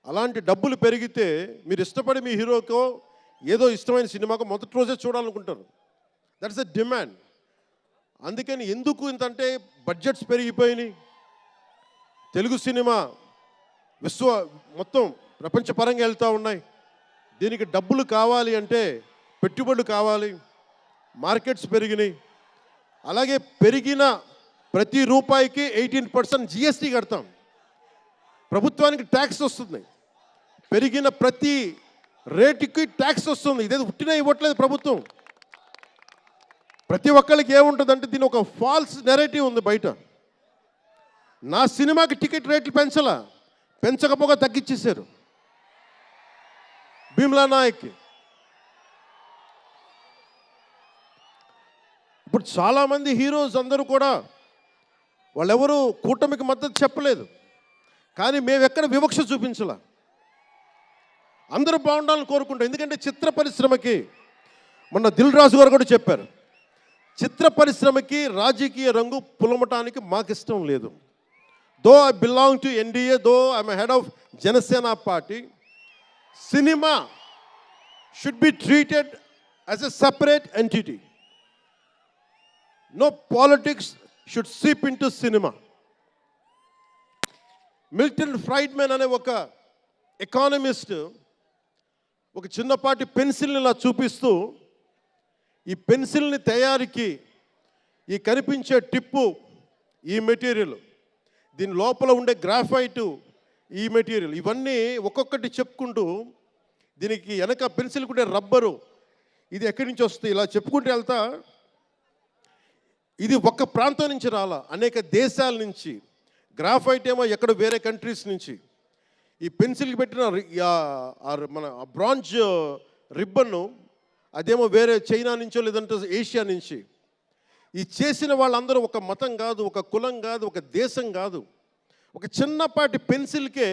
అలాంటి డబ్బులు పెరిగితే మీరు ఇష్టపడి మీ హీరోకో ఏదో ఇష్టమైన సినిమాకో మొదటి రోజే చూడాలనుకుంటారు. That's a demand. అందుకని ఎందుకు ఇంతంటే బడ్జెట్స్ పెరిగిపోయినాయి. తెలుగు సినిమా మొత్తం ప్రపంచపరంగా వెళ్తూ ఉన్నాయి. దీనికి డబ్బులు కావాలి అంటే పెట్టుబడులు కావాలి. మార్కెట్స్ పెరిగినాయి. అలాగే పెరిగిన ప్రతి రూపాయికి 18% జిఎస్టీ కడతాం. ప్రభుత్వానికి ట్యాక్స్ వస్తుంది. పెరిగిన ప్రతి రేటుకి ట్యాక్స్ వస్తుంది. ఇదేదో పుట్టినా ఇవ్వట్లేదు ప్రభుత్వం. ప్రతి ఒక్కరికి ఏముంటుందంటే దీని ఒక ఫాల్స్ నెరేటివ్ ఉంది బయట. నా సినిమాకి టికెట్ రేట్లు పెంచకపోగా తగ్గించేశారు. భీమ్లా నాయక్కి ఇప్పుడు చాలామంది హీరోస్ అందరూ కూడా వాళ్ళెవరూ కూటమికి మద్దతు చెప్పలేదు. కానీ మేము ఎక్కడ వివక్ష చూపించాల, అందరూ బాగుండాలని కోరుకుంటాం. ఎందుకంటే చిత్ర పరిశ్రమకి మొన్న దిల్ రాజు గారు కూడా చెప్పారు, చిత్ర పరిశ్రమకి రాజకీయ రంగు పులమటానికి మాకు ఇష్టం లేదు. Though I belong to NDA, though I'm head of Janasena party, cinema should be treated as a separate entity. No politics should seep into cinema. Milton Friedman అనే ఒక ఎకానమిస్ట్ ఒక చిన్నపాటి పెన్సిల్ని ఇలా చూపిస్తూ, ఈ పెన్సిల్ని తయారీకి ఈ కనిపించే టిప్పు ఈ మెటీరియల్, దీని లోపల ఉండే గ్రాఫైటు ఈ మెటీరియల్, ఇవన్నీ ఒక్కొక్కటి చెప్పుకుంటూ దీనికి వెనక పెన్సిల్ ఉండే రబ్బరు ఇది ఎక్కడి నుంచి వస్తుంది ఇలా చెప్పుకుంటూ వెళ్తా, ఇది ఒక్క ప్రాంతం నుంచి రాలా, అనేక దేశాల నుంచి. గ్రాఫైట్ ఏమో ఎక్కడ వేరే కంట్రీస్ నుంచి. ఈ పెన్సిల్కి పెట్టిన మన బ్రాంజ్ రిబ్బన్ను అదేమో వేరే చైనా నుంచో లేదంటే ఏషియా నుంచి. ఈ చేసిన వాళ్ళందరూ ఒక మతం కాదు, ఒక కులం కాదు, ఒక దేశం కాదు. ఒక చిన్నపాటి పెన్సిల్కే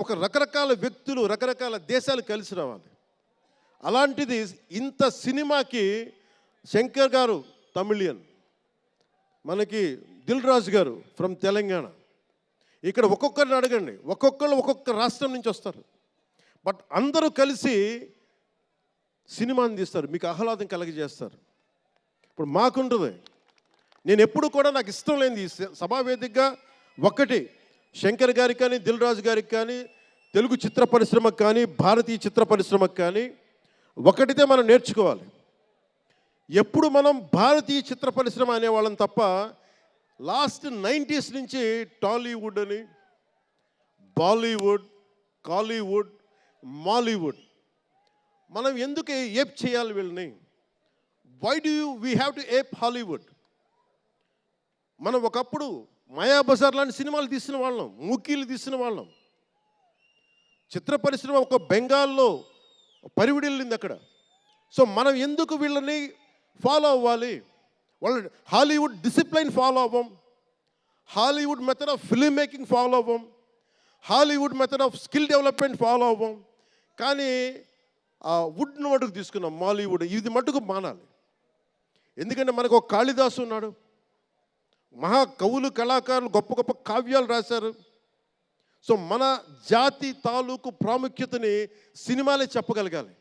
ఒక రకరకాల వ్యక్తులు, రకరకాల దేశాలు కలిసి రావాలి. అలాంటిది ఇంత సినిమాకి శంకర్ గారు తమిళియన్, మనకి దిల్ రాజు గారు ఫ్రమ్ తెలంగాణ, ఇక్కడ ఒక్కొక్కరిని అడగండి, ఒక్కొక్కరు ఒక్కొక్క రాష్ట్రం నుంచి వస్తారు. బట్ అందరూ కలిసి సినిమాని తీస్తారు, మీకు ఆహ్లాదం కలిగజేస్తారు. ఇప్పుడు మాకుంటుంది, నేను ఎప్పుడు కూడా నాకు ఇష్టం లేనిది సభావేదికగా ఒక్కటి శంకర్ గారికి కానీ, దిల్ రాజు గారికి కానీ, తెలుగు చిత్ర పరిశ్రమకు కానీ, భారతీయ చిత్ర పరిశ్రమకు కానీ ఒకటితే మనం నేర్చుకోవాలి. ఎప్పుడు మనం భారతీయ చిత్ర పరిశ్రమ అనేవాళ్ళం తప్ప లాస్ట్ 90s నుంచి టాలీవుడ్ అని, బాలీవుడ్, కాలీవుడ్, మాలీవుడ్ మనం ఎందుకు ఏప్ చేయాలి వీళ్ళని? Why do we have to ape Hollywood? మనం ఒకప్పుడు మాయాబజార్ లాంటి సినిమాలు తీసిన వాళ్ళం, మూకీలు తీసిన వాళ్ళం. చిత్ర పరిశ్రమ ఒక బెంగాల్లో పరివిడిల్లింది అక్కడ. సో మనం ఎందుకు వీళ్ళని ఫాలో అవ్వాలి? వాళ్ళ హాలీవుడ్ డిసిప్లైన్ ఫాలో అవ్వం, Hollywood method of film making follow అవ్వం, Hollywood method of skill development follow అవ్వం. కానీ ఆ వుడ్ను మటుకు తీసుకున్నాం, మాలీవుడ్. ఇది మటుకు మానాలి. ఎందుకంటే మనకు ఒక కాళిదాసు ఉన్నాడు, మహా కవులు, కళాకారులు గొప్ప గొప్ప కావ్యాలు రాశారు. సో మన జాతి తాలూకు ప్రాముఖ్యతని సినిమాలే చెప్పగలగాలి.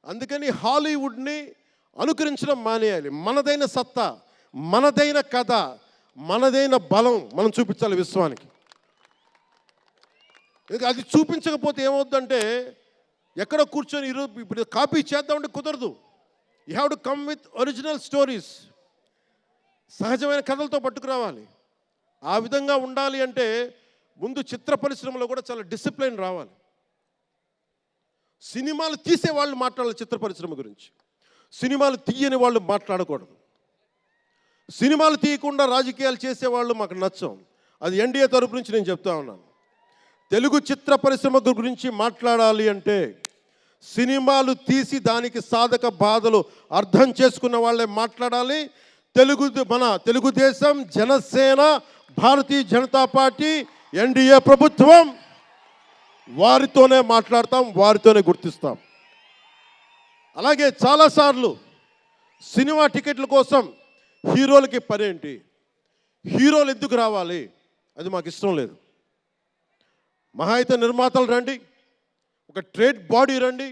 అందుకని హాలీవుడ్ని అనుకరించడం మానేయాలి. మనదైన సత్తా, మనదైన కథ, మనదైన బలం మనం చూపించాలి విశ్వానికి. అది చూపించకపోతే ఏమవుద్దంటే ఎక్కడో కూర్చొని ఈరోజు ఇప్పుడు కాపీ చేద్దామంటే కుదరదు. You have to come with original stories. సహజమైన కథలతో పట్టుకురావాలి. ఆ విధంగా ఉండాలి అంటే ముందు చిత్ర పరిశ్రమలో కూడా చాలా డిసిప్లిన్ రావాలి. సినిమాలు తీసే వాళ్ళు మాట్లాడాలి చిత్ర పరిశ్రమ గురించి, సినిమాలు తీయని వాళ్ళు మాట్లాడకూడదు. సినిమాలు తీయకుండా రాజకీయాలు చేసేవాళ్ళు మాకు నచ్చం. అది ఎన్డీఏ తరపు నుంచి నేను చెప్తా ఉన్నాను. తెలుగు చిత్ర పరిశ్రమ గురించి మాట్లాడాలి అంటే సినిమాలు తీసి దానికి సాధక బాధలు అర్థం చేసుకున్న వాళ్ళే మాట్లాడాలి. మన తెలుగుదేశం, జనసేన, భారతీయ జనతా పార్టీ, ఎన్డీఏ ప్రభుత్వం వారితోనే మాట్లాడతాం, వారితోనే గుర్తిస్తాం. అలాగే చాలాసార్లు సినిమా టికెట్ల కోసం హీరోలకి పనేంటి, హీరోలు ఎందుకు రావాలి, అది మాకు ఇష్టం లేదు. మహా అయితే నిర్మాతలు రండి, ఒక ట్రేడ్ బాడీ రండి,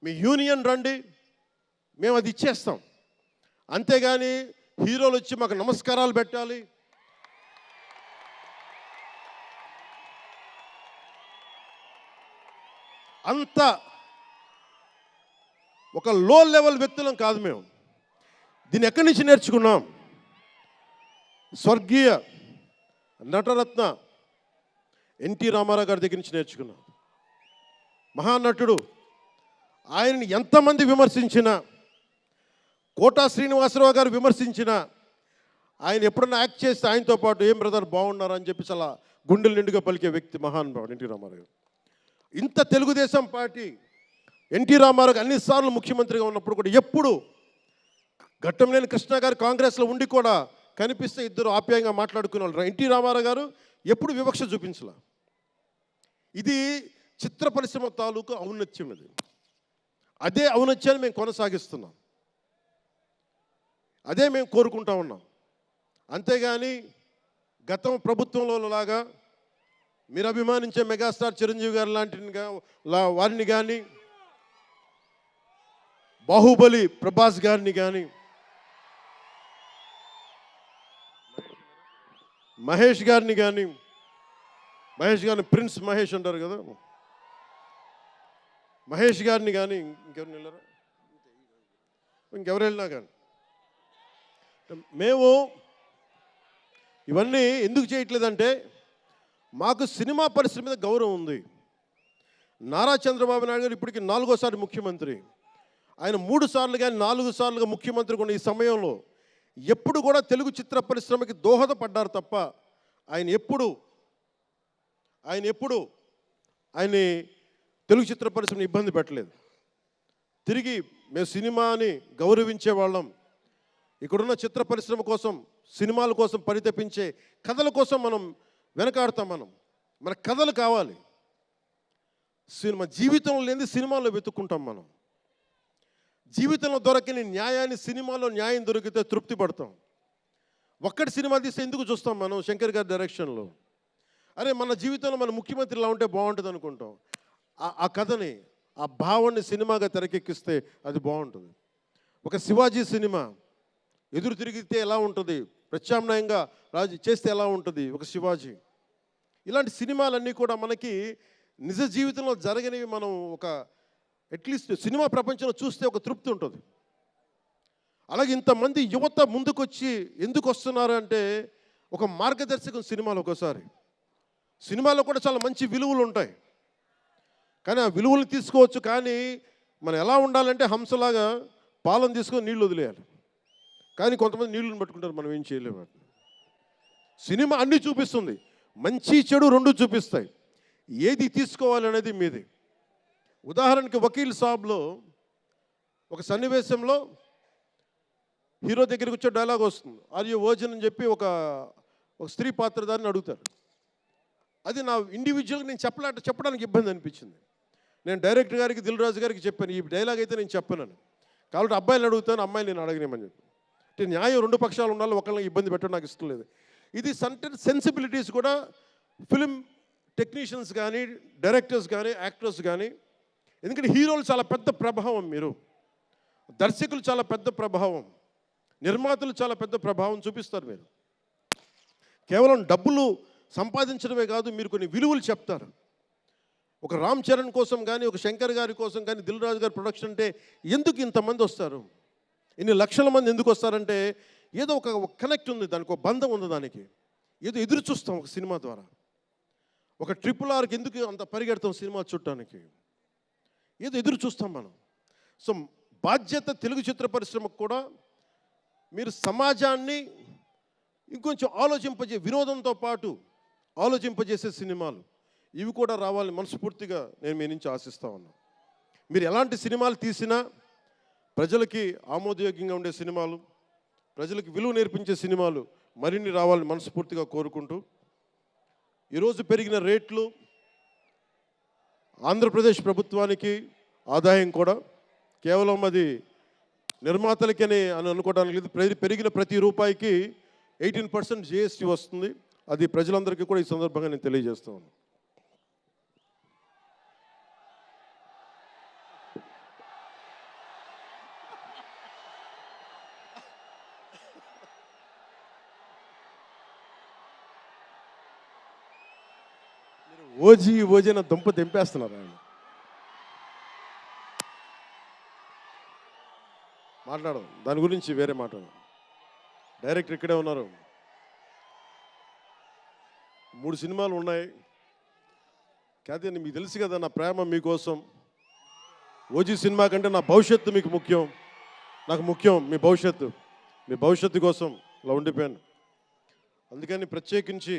మీ యూనియన్ రండి, మేము అది ఇచ్చేస్తాం. అంతేగాని హీరోలు వచ్చి మాకు నమస్కారాలు పెట్టాలి, అంత ఒక లో లెవెల్ వ్యక్తులం కాదు మేము. దీన్ని ఎక్కడి నుంచి నేర్చుకున్నాం? స్వర్గీయ నటరత్న ఎన్టీ రామారావు గారి దగ్గర నుంచి నేర్చుకున్నాం. మహానటుడు, ఆయనని ఎంతమంది విమర్శించినా, కోటా శ్రీనివాసరావు గారు విమర్శించినా, ఆయన ఎప్పుడన్నా యాక్ట్ చేస్తే ఆయనతో పాటు ఏం బ్రదర్ బాగున్నారని చెప్పి చాలా గుండెలు నిండుగా పలికే వ్యక్తి మహానుభావుడు ఎన్టీ రామారావు గారు. ఇంత తెలుగుదేశం పార్టీ ఎన్టీ రామారావు అన్నిసార్లు ముఖ్యమంత్రిగా ఉన్నప్పుడు కూడా ఎప్పుడు ఘట్టంలేని కృష్ణ గారు కాంగ్రెస్లో ఉండి కూడా కనిపిస్తే ఇద్దరు ఆప్యాయంగా మాట్లాడుకునే వాళ్ళు. ఎన్టీ రామారావు గారు ఎప్పుడు వివక్ష చూపించాల. ఇది చిత్ర పరిశ్రమ తాలూకు ఔన్నత్యం. ఇది అదే ఔన్నత్యాన్ని మేము కొనసాగిస్తున్నాం, అదే మేము కోరుకుంటా ఉన్నాం. అంతేగాని గతం ప్రభుత్వంలో లాగా మీరు అభిమానించే మెగాస్టార్ చిరంజీవి గారు లాంటి వారిని కానీ, బాహుబలి ప్రభాస్ గారిని కానీ, మహేష్ గారిని ప్రిన్స్ మహేష్ అంటారు కదా, మహేష్ గారిని కానీ, ఇంకెవరిని వెళ్ళారా, ఇంకెవరు వెళ్ళినా కానీ మేము ఇవన్నీ ఎందుకు చేయట్లేదంటే మాకు సినిమా పరిశ్రమ మీద గౌరవం ఉంది. నారా చంద్రబాబు నాయుడు గారు ఇప్పటికి 4వ ముఖ్యమంత్రి. ఆయన 3 సార్లు కానీ 4 సార్లుగా ముఖ్యమంత్రి ఉన్న ఈ సమయంలో ఎప్పుడు కూడా తెలుగు చిత్ర పరిశ్రమకి దోహదపడ్డారు తప్ప ఆయన ఎప్పుడు తెలుగు చిత్ర పరిశ్రమని ఇబ్బంది పెట్టలేదు. తిరిగి మేము సినిమాని గౌరవించే వాళ్ళం. ఇక్కడున్న చిత్ర పరిశ్రమ కోసం, సినిమాల కోసం పరితపించే కథల కోసం మనం వెనకాడతాం. మన కథలు కావాలి. సినిమా జీవితంలో లేని సినిమాలో వెతుక్కుంటాం. మనం జీవితంలో దొరకని న్యాయాన్ని సినిమాలో న్యాయం దొరికితే తృప్తి పడతాం. ఒక్కటి సినిమా తీస్తే ఎందుకు చూస్తాం మనం శంకర్ గారి డైరెక్షన్లో? అరే మన జీవితంలో మన ముఖ్యమంత్రి ఇలా ఉంటే బాగుంటుంది అనుకుంటాం. ఆ కథని, ఆ భావాన్ని సినిమాగా తెరకెక్కిస్తే అది బాగుంటుంది. ఒక శివాజీ సినిమా ఎదురు తిరిగితే ఎలా ఉంటుంది, ప్రత్యామ్నాయంగా రాజు చేస్తే ఎలా ఉంటుంది ఒక శివాజీ. ఇలాంటి సినిమాలన్నీ కూడా మనకి నిజ జీవితంలో జరగనివి మనం ఒక అట్లీస్ట్ సినిమా ప్రపంచంలో చూస్తే ఒక తృప్తి ఉంటుంది. అలాగే ఇంతమంది యువత ముందుకొచ్చి ఎందుకు వస్తున్నారు అంటే ఒక మార్గదర్శకం సినిమాలు. ఒకసారి సినిమాలో కూడా చాలా మంచి విలువలు ఉంటాయి, కానీ ఆ విలువలు తీసుకోవచ్చు. కానీ మనం ఎలా ఉండాలంటే హంసలాగా పాలన తీసుకొని నీళ్ళు వదిలేయాలి. కానీ కొంతమంది నీళ్ళని పట్టుకుంటారు, మనం ఏం చేయలేము. సినిమా అన్నీ చూపిస్తుంది, మంచి చెడు రెండు చూపిస్తాయి. ఏది తీసుకోవాలి అనేది మీది. ఉదాహరణకి వకీల్ సాబ్లో ఒక సన్నివేశంలో హీరో దగ్గరికి వచ్చే డైలాగ్ వస్తుంది, ఆర్ యు వర్జిన్ అని చెప్పి ఒక స్త్రీ పాత్రధారిని అడుగుతారు. అది నా ఇండివిజువల్గా నేను చెప్పడానికి ఇబ్బంది అనిపించింది. నేను డైరెక్టర్ గారికి, దిల్ రాజు గారికి చెప్పాను, ఈ డైలాగ్ అయితే నేను చెప్పానని. కాబట్టి అబ్బాయిని అడుగుతాను, అమ్మాయిని నేను అడగనేమని చెప్పి. అంటే న్యాయం రెండు పక్షాలు ఉండాలి, ఒకళ్ళని ఇబ్బంది పెట్టడం నాకు ఇష్టం లేదు. ఇది సెన్సిబిలిటీస్ కూడా ఫిలిం టెక్నీషియన్స్ కానీ, డైరెక్టర్స్ కానీ, యాక్టర్స్ కానీ, ఎందుకంటే హీరోలు చాలా పెద్ద ప్రభావం, మీరు దర్శకులు చాలా పెద్ద ప్రభావం, నిర్మాతలు చాలా పెద్ద ప్రభావం చూపిస్తారు. మీరు కేవలం డబ్బులు సంపాదించడమే కాదు, మీరు కొన్ని విలువలు చెప్తారు. ఒక రామ్ చరణ్ కోసం కానీ, ఒక శంకర్ గారి కోసం కానీ, దిల్ రాజు గారి ప్రొడక్షన్ అంటే ఎందుకు ఇంతమంది వస్తారు, ఇన్ని లక్షల మంది ఎందుకు వస్తారంటే ఏదో ఒక కనెక్ట్ ఉంది, దానికి ఒక బంధం ఉంది, దానికి ఏదో ఎదురు చూస్తాం ఒక సినిమా ద్వారా. ఒక RRRకి ఎందుకు అంత పరిగెడతాం సినిమా చూడటానికి, ఏదో ఎదురు చూస్తాం మనం. సో బాధ్యత తెలుగు చిత్ర పరిశ్రమకు కూడా మీరు సమాజాన్ని ఇంకొంచెం వినోదంతో పాటు ఆలోచింపజేసే సినిమాలు ఇవి కూడా రావాలని మనస్ఫూర్తిగా నేను మీ నుంచి ఆశిస్తా ఉన్నాను. మీరు ఎలాంటి సినిమాలు తీసినా ప్రజలకి ఆమోదయోగ్యంగా ఉండే సినిమాలు, ప్రజలకు విలువ నేర్పించే సినిమాలు మరిన్ని రావాలని మనస్ఫూర్తిగా కోరుకుంటూ, ఈరోజు పెరిగిన రేట్లు ఆంధ్రప్రదేశ్ ప్రభుత్వానికి ఆదాయం కూడా కేవలం అది నిర్మాతలకని అని అనుకోవడానికి లేదు. పెరిగిన ప్రతి రూపాయికి 18% GST వస్తుంది. అది ప్రజలందరికీ కూడా ఈ సందర్భంగా నేను తెలియజేస్తూ ఉన్నాను. ఓజీ నా దుంప తెంపేస్తున్నారు ఆయన. మాట్లాడదాం దాని గురించి, వేరే మాట్లాడదాం. డైరెక్టర్ ఇక్కడే ఉన్నారు, 3 సినిమాలు ఉన్నాయి. కాదే మీకు తెలుసు కదా నా ప్రేమ మీకోసం. ఓజీ సినిమా కంటే నా భవిష్యత్తు మీకు ముఖ్యం, నాకు ముఖ్యం మీ భవిష్యత్తు కోసం ఇలా ఉండిపోయాను. అందుకని ప్రత్యేకించి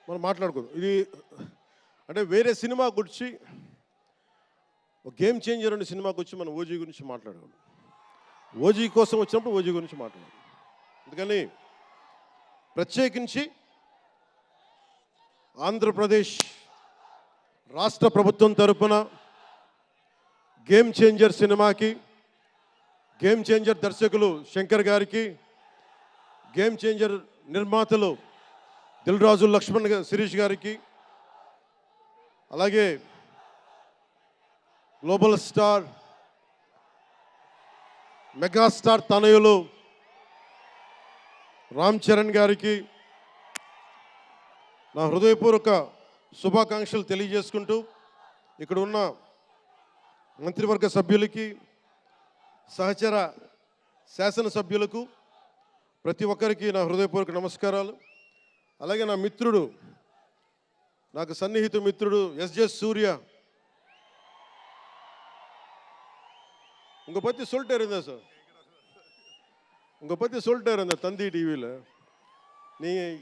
మనం మాట్లాడుకోదు. ఇది అంటే వేరే సినిమా గురించి, ఒక గేమ్ చేంజర్ అనే సినిమాకి వచ్చి మనం ఓజీ గురించి మాట్లాడుకోవాలి. ఓజీ కోసం వచ్చినప్పుడు ఓజీ గురించి మాట్లాడాలి. అందుకని ప్రత్యేకించి ఆంధ్రప్రదేశ్ రాష్ట్ర ప్రభుత్వం తరపున గేమ్ చేంజర్ సినిమాకి, గేమ్ చేంజర్ దర్శకులు శంకర్ గారికి, గేమ్ చేంజర్ నిర్మాతలు దిల్ రాజు, లక్ష్మణ్, శిరీష్ గారికి, అలాగే గ్లోబల్ స్టార్, మెగాస్టార్ తనయులు రామ్ చరణ్ గారికి నా హృదయపూర్వక శుభాకాంక్షలు తెలియజేసుకుంటూ, ఇక్కడ ఉన్న మంత్రివర్గ సభ్యులకి, సహచర శాసనసభ్యులకు ప్రతి ఒక్కరికి నా హృదయపూర్వక నమస్కారాలు. అలాగే నా మిత్రుడు, నాకు సన్నిహిత మిత్రుడు SJ సూర్య, உங்க பற்றி சொல்லிட்டே இருந்தேன் சார், உங்க பற்றி சொல்லிட்டே இருந்தேன் தந்தி டிவியில், நீங்கள்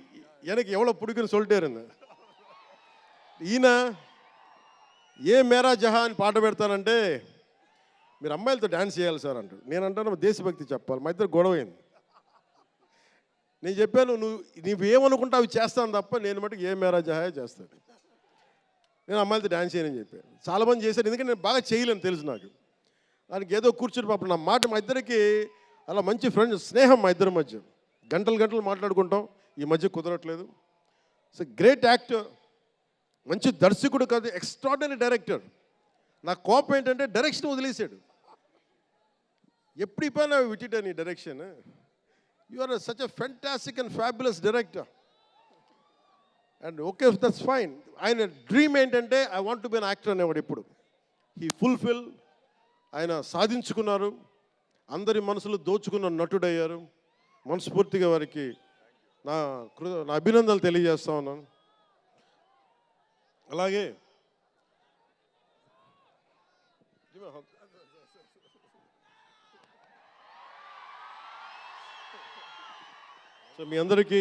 எனக்கு எவ்வளோ பிடிக்குன்னு சொல்லிட்டே இருந்தேன். ఈయన ఏ మేరా జహాన్ పాట పెడతానంటే మీరు అమ్మాయిలతో డ్యాన్స్ చేయాలి సార్ అంటారు. నేను అంటాను దేశభక్తి చెప్పాలి. మా ఇద్దరు గొడవ అయింది. నేను చెప్పాను, నువ్వేమనుకుంటా అవి చేస్తాను తప్ప నేను మటుకు ఏ మేరా జహాయో చేస్తాను. నేను అమ్మాయిలతో డ్యాన్స్ చేయనని చెప్పాను. చాలామంది చేశారు, ఎందుకంటే నేను బాగా చేయలేను తెలుసు నాకు. దానికి ఏదో కూర్చుని పాపం నా మాట మా ఇద్దరికి అలా మంచి ఫ్రెండ్స్, స్నేహం మా ఇద్దరి మధ్య. గంటలు గంటలు మాట్లాడుకుంటాం, ఈ మధ్య కుదరట్లేదు. సో గ్రేట్ యాక్టర్, మంచి దర్శకుడు కాదు, ఎక్స్ట్రాడినరీ డైరెక్టర్. నా కోపం ఏంటంటే డైరెక్షన్ వదిలేశాడు. ఎప్పుడు ఇప్పా విటిట నీ direction. You are such a fantastic and fabulous director. And okay, that's fine. ఆయన డ్రీమ్ ఏంటంటే I want to be an actor అనేవాడు. ఇప్పుడు హీ ఫుల్ఫిల్, ఆయన సాధించుకున్నారు, అందరి మనసులు దోచుకున్న నటుడయ్యారు. మనస్ఫూర్తిగా వారికి నా అభినందనలు తెలియజేస్తా ఉన్నాను. అలాగే సో మీ అందరికీ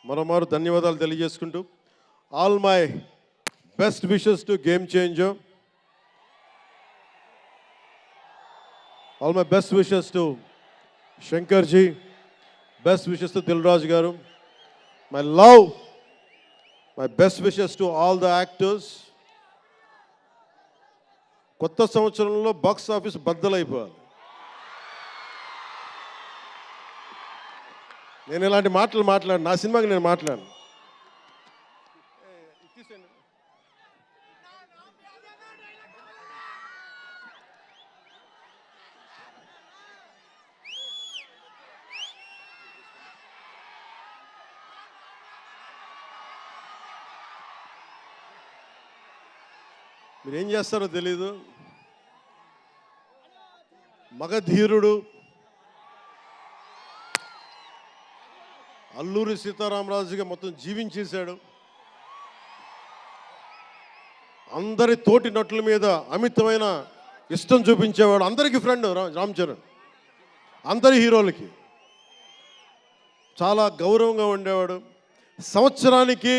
మరోమారు ధన్యవాదాలు తెలియజేసుకుంటూ, all my best wishes to Game Changer, all my best wishes to Shankarji, best wishes to Dil Raju గారు, my love, my best wishes to all the actors. కొత్త సంవత్సరంలో బాక్స్ ఆఫీస్ బద్దలైపోవాలి. నేను ఇలాంటి మాటలు మాట్లాడు, నా సినిమాకి నేను మాట్లాడను. మీరేం చేస్తారో తెలీదు. మగధీరుడు అల్లూరి సీతారామరాజుగా మొత్తం జీవించేశాడు. అందరి తోటి నటుల మీద అమితమైన ఇష్టం చూపించేవాడు. అందరికీ ఫ్రెండ్ రామ్ చరణ్, అందరి హీరోలకి చాలా గౌరవంగా ఉండేవాడు. సంవత్సరానికి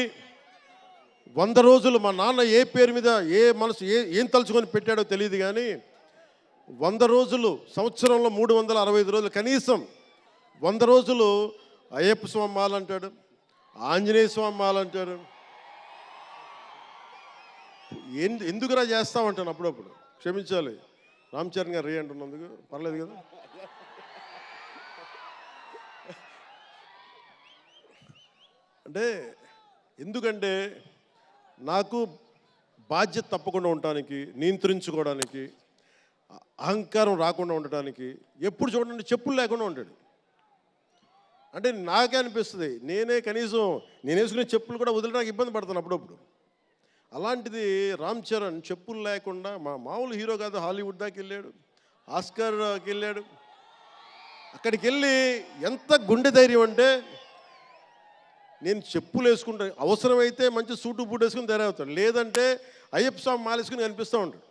100 రోజులు మా నాన్న ఏ పేరు మీద ఏం తలుచుకొని పెట్టాడో తెలియదు, కానీ 100 రోజులు, సంవత్సరంలో 365 రోజులు, కనీసం 100 రోజులు అయ్యప్ప స్వామి మాల అంటాడు, ఆంజనేయ స్వామి మాల అంటాడు. ఎందుకురా చేస్తామంటాను అప్పుడప్పుడు. క్షమించాలి రామ్ చరణ్ గారు, రే అంటున్నందుకు. పర్లేదు కదా. అంటే ఎందుకంటే నాకు బాధ్యత తప్పకుండా ఉండటానికి, నియంత్రించుకోవడానికి, అహంకారం రాకుండా ఉండటానికి. ఎప్పుడు చూడండి చెప్పులు లేకుండా ఉంటాడు. అంటే నాకే అనిపిస్తుంది, కనీసం నేను వేసుకునే చెప్పులు కూడా వదిలేడానికి ఇబ్బంది పడతాను అప్పుడప్పుడు. అలాంటిది రామ్ చరణ్ చెప్పులు లేకుండా, మామూలు హీరో కాదు, హాలీవుడ్ దాకా వెళ్ళాడు, ఆస్కార్కి వెళ్ళాడు. అక్కడికి వెళ్ళి ఎంత గుండె ధైర్యం అంటే, నేను చెప్పులు వేసుకుంటా, అవసరమైతే మంచి సూటు బూట్ వేసుకుని తయారవుతాడు, లేదంటే అయ్యప్ప స్వామి మాలేసుకుని కనిపిస్తూ ఉంటాడు.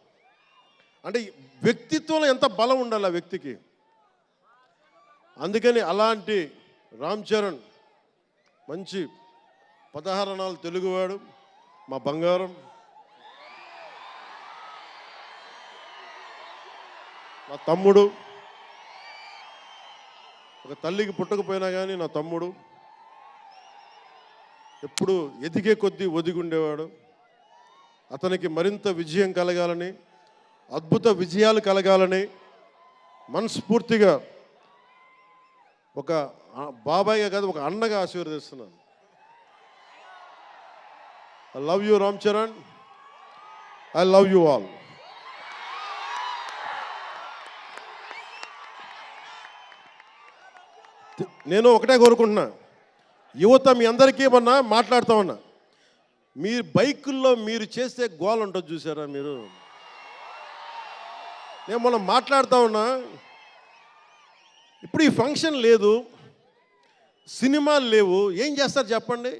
అంటే వ్యక్తిత్వంలో ఎంత బలం ఉండాలి ఆ వ్యక్తికి. అందుకని అలాంటి రామ్ చరణ్ మంచి 16 అణాలు తెలుగువాడు, మా బంగారం. నా తమ్ముడు, ఒక తల్లికి పుట్టకపోయినా కానీ నా తమ్ముడు. ఎప్పుడు ఎదిగే కొద్దీ ఒదిగుండేవాడు. అతనికి మరింత విజయం కలగాలని, అద్భుత విజయాలు కలగాలని మనస్ఫూర్తిగా ఒక బాబాయ్గా కాదు, ఒక అన్నగా ఆశీర్వదిస్తున్నాను. I love you Ram Charan, I love you all. నేను ఒకటే కోరుకుంటున్నా, యువత మీ అందరికీ ఏమన్నా మాట్లాడుతూ ఉన్నా, మీరు బైకుల్లో మీరు చేసే గోల ఉంటుంది చూసారా మీరు. నేను మనం మాట్లాడుతూ ఉన్నా, ఇప్పుడు ఈ ఫంక్షన్ లేదు, సినిమాలు లేవు, ఏం చేస్తారు చెప్పండి.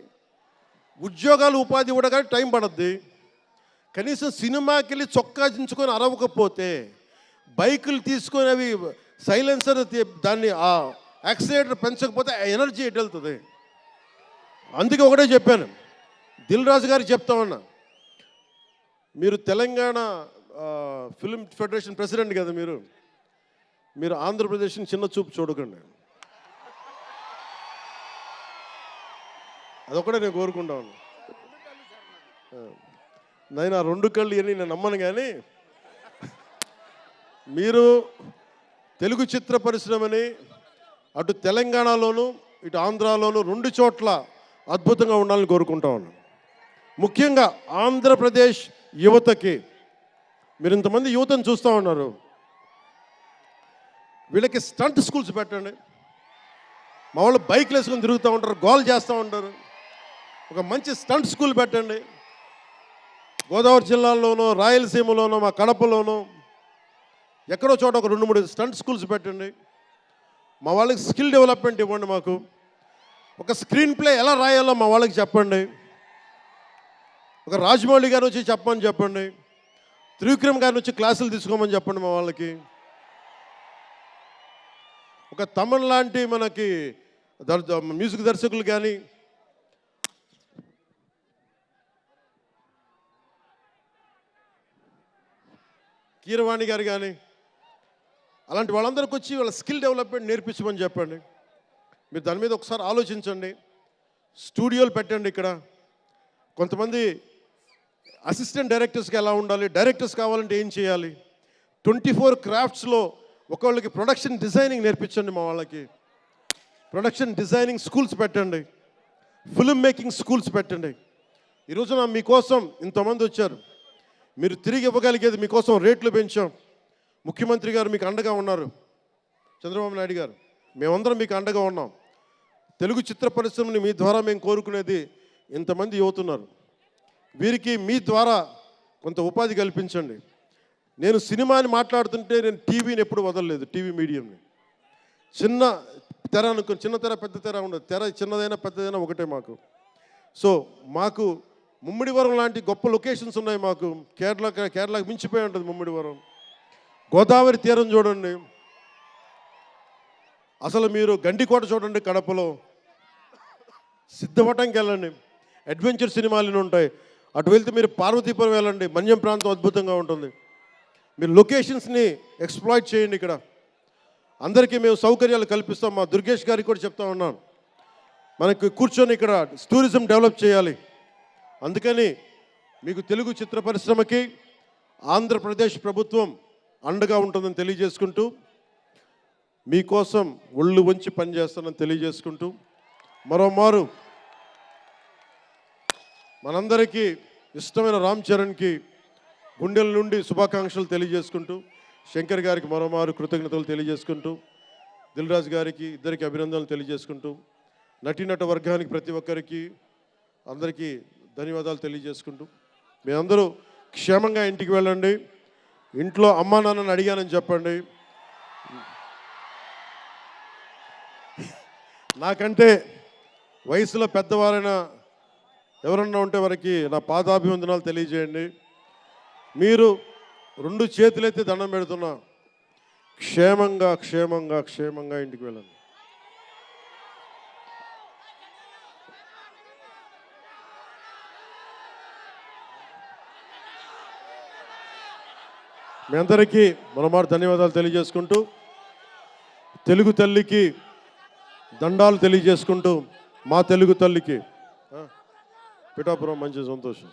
ఉద్యోగాలు ఉపాధి కూడా కానీ టైం పడుద్ది. కనీసం సినిమాకి వెళ్ళి చొక్కా దించుకొని అరవకపోతే, బైకులు తీసుకొని అవి సైలెన్సర్ దాన్ని ఆ యాక్సిలేటర్ పెంచకపోతే ఎనర్జీ ఎటు వెళ్తుంది. అందుకే ఒకటే చెప్పాను, దిల్ రాజు గారికి చెప్తా ఉన్నా, మీరు తెలంగాణ ఫిల్మ్ ఫెడరేషన్ ప్రెసిడెంట్ కదా, మీరు ఆంధ్రప్రదేశ్ని చిన్న చూపు చూడకండి. అదొకటే నేను కోరుకుంటాను. నేను ఆ 2 కళ్ళు అని నేను నమ్మను, కానీ మీరు తెలుగు చిత్ర పరిశ్రమని అటు తెలంగాణలోను ఇటు ఆంధ్రాలోను 2 చోట్ల అద్భుతంగా ఉండాలని కోరుకుంటా ఉన్నాను. ముఖ్యంగా ఆంధ్రప్రదేశ్ యువతకి, మీరు ఇంతమంది యువతను చూస్తూ ఉన్నారు, వీళ్ళకి స్టంట్ స్కూల్స్ పెట్టండి. మా వాళ్ళు బైక్లు వేసుకొని తిరుగుతూ ఉంటారు, గోల్ చేస్తూ ఉంటారు. ఒక మంచి స్టంట్ స్కూల్ పెట్టండి. గోదావరి జిల్లాలోనూ రాయలసీమలోనూ మా కడపలోనూ ఎక్కడో చోట ఒక 2-3 స్టంట్ స్కూల్స్ పెట్టండి. మా వాళ్ళకి స్కిల్ డెవలప్మెంట్ ఇవ్వండి. మాకు ఒక స్క్రీన్ ప్లే ఎలా రాయాలో మా వాళ్ళకి చెప్పండి. ఒక రాజమౌళి గారు వచ్చి చెప్పమని చెప్పండి. త్రివిక్రమ్ గారిని వచ్చి క్లాసులు తీసుకోమని చెప్పండి మా వాళ్ళకి. ఒక తమన్ లాంటి మనకి మ్యూజిక్ దర్శకులు కానీ, కీరవాణి గారు కానీ, అలాంటి వాళ్ళందరికీ వచ్చి వాళ్ళ స్కిల్ డెవలప్మెంట్ నేర్పించమని చెప్పండి. మీరు దాని మీద ఒకసారి ఆలోచించండి. స్టూడియోలు పెట్టండి. ఇక్కడ కొంతమంది అసిస్టెంట్ డైరెక్టర్స్కి ఎలా ఉండాలి, డైరెక్టర్స్ కావాలంటే ఏం చేయాలి, 24 క్రాఫ్ట్స్లో ఒకళ్ళకి ప్రొడక్షన్ డిజైనింగ్ నేర్పించండి. మా వాళ్ళకి ప్రొడక్షన్ డిజైనింగ్ స్కూల్స్ పెట్టండి. ఫిల్మ్ మేకింగ్ స్కూల్స్ పెట్టండి. ఈరోజున మీకోసం ఇంతమంది వచ్చారు. మీరు తిరిగి ఇవ్వగలిగేది మీకోసం రేట్లు పెంచాం. ముఖ్యమంత్రి గారు మీకు అండగా ఉన్నారు, చంద్రబాబు నాయుడు గారు, మేమందరం మీకు అండగా ఉన్నాం. తెలుగు చిత్ర పరిశ్రమని మీ ద్వారా మేము కోరుకునేది, ఇంతమంది యువతున్నారు, వీరికి మీ ద్వారా కొంత ఉపాధి కల్పించండి. నేను సినిమాని మాట్లాడుతుంటే నేను టీవీని ఎప్పుడు వదలలేదు. టీవీ మీడియంని చిన్న తెర అనుకుని, చిన్న తెర పెద్ద తెర ఉండదు. తెర చిన్నదైనా పెద్దదైనా ఒకటే మాకు. సో మాకు ముమ్మిడివరం లాంటి గొప్ప లొకేషన్స్ ఉన్నాయి. మాకు కేరళకి మించిపోయి ఉంటుంది ముమ్మిడివరం. గోదావరి తీరం చూడండి, అసలు మీరు గండికోట చూడండి కడపలో, సిద్ధవటంకి వెళ్ళండి, అడ్వెంచర్ సినిమాలు ఉంటాయి. అటు వెళ్తే మీరు పార్వతీపురం వెళ్ళండి, మన్యం ప్రాంతం అద్భుతంగా ఉంటుంది. మీరు లొకేషన్స్ని ఎక్స్ప్లాయిట్ చేయండి. ఇక్కడ అందరికీ మేము సౌకర్యాలు కల్పిస్తాం. మా దుర్గేష్ గారికి కూడా చెప్తా ఉన్నాను, మనకి కూర్చొని ఇక్కడ టూరిజం డెవలప్ చేయాలి. అందుకని మీకు తెలుగు చిత్ర పరిశ్రమకి ఆంధ్రప్రదేశ్ ప్రభుత్వం అండగా ఉంటుందని తెలియజేసుకుంటూ, మీకోసం ఒళ్ళు వంచి పనిచేస్తానని తెలియజేసుకుంటూ, మరోమారు మనందరికీ ఇష్టమైన రామ్ చరణ్కి గుండెల నుండి శుభాకాంక్షలు తెలియజేసుకుంటూ, శంకర్ గారికి మరోమారు కృతజ్ఞతలు తెలియజేసుకుంటూ, దిల్ రాజు గారికి ఇద్దరికి అభినందనలు తెలియజేసుకుంటూ, నటీనట వర్గానికి ప్రతి ఒక్కరికి అందరికీ ధన్యవాదాలు తెలియజేసుకుంటూ, మీ అందరూ క్షేమంగా ఇంటికి వెళ్ళండి. ఇంట్లో అమ్మా నాన్నని అడిగానని చెప్పండి. నాకంటే వయసులో పెద్దవారైన ఎవరన్నా ఉంటే వారికి నా పాదాభివందనాలు తెలియజేయండి. మీరు 2 చేతులైతే దండం పెడుతున్నా, క్షేమంగా క్షేమంగా క్షేమంగా ఇంటికి వెళ్ళండి. మీ అందరికీ మరోమారు ధన్యవాదాలు తెలియజేసుకుంటూ, తెలుగు తల్లికి దండాలు తెలియజేసుకుంటూ, మా తెలుగు తల్లికి పిఠాపురం మంచి సంతోషం.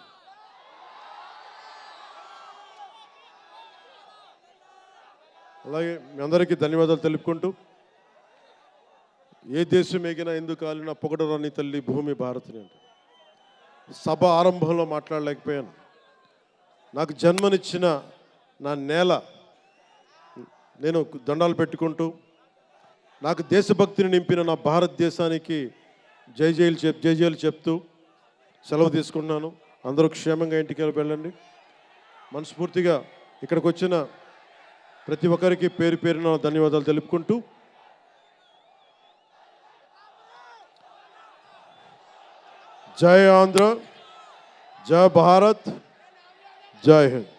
అలాగే మీ అందరికీ ధన్యవాదాలు తెలుపుకుంటూ, ఏ దేశం ఎగినా ఎందుకు కాలినా పొగడరాని తల్లి భూమి భారతిని అంటే సభ ఆరంభంలో మాట్లాడలేకపోయాను. నాకు జన్మనిచ్చిన నా నేల నేను దండాలు పెట్టుకుంటూ, నాకు దేశభక్తిని నింపిన నా భారతదేశానికి జై జైలు చెప్తూ సెలవు తీసుకున్నాను. అందరూ క్షేమంగా ఇంటికి వెళ్ళండి. మనస్ఫూర్తిగా ఇక్కడికి వచ్చిన ప్రతి ఒక్కరికి పేరు పేరున ధన్యవాదాలు తెలుపుకుంటూ, జై ఆంధ్ర, జై భారత్, జై హింద్.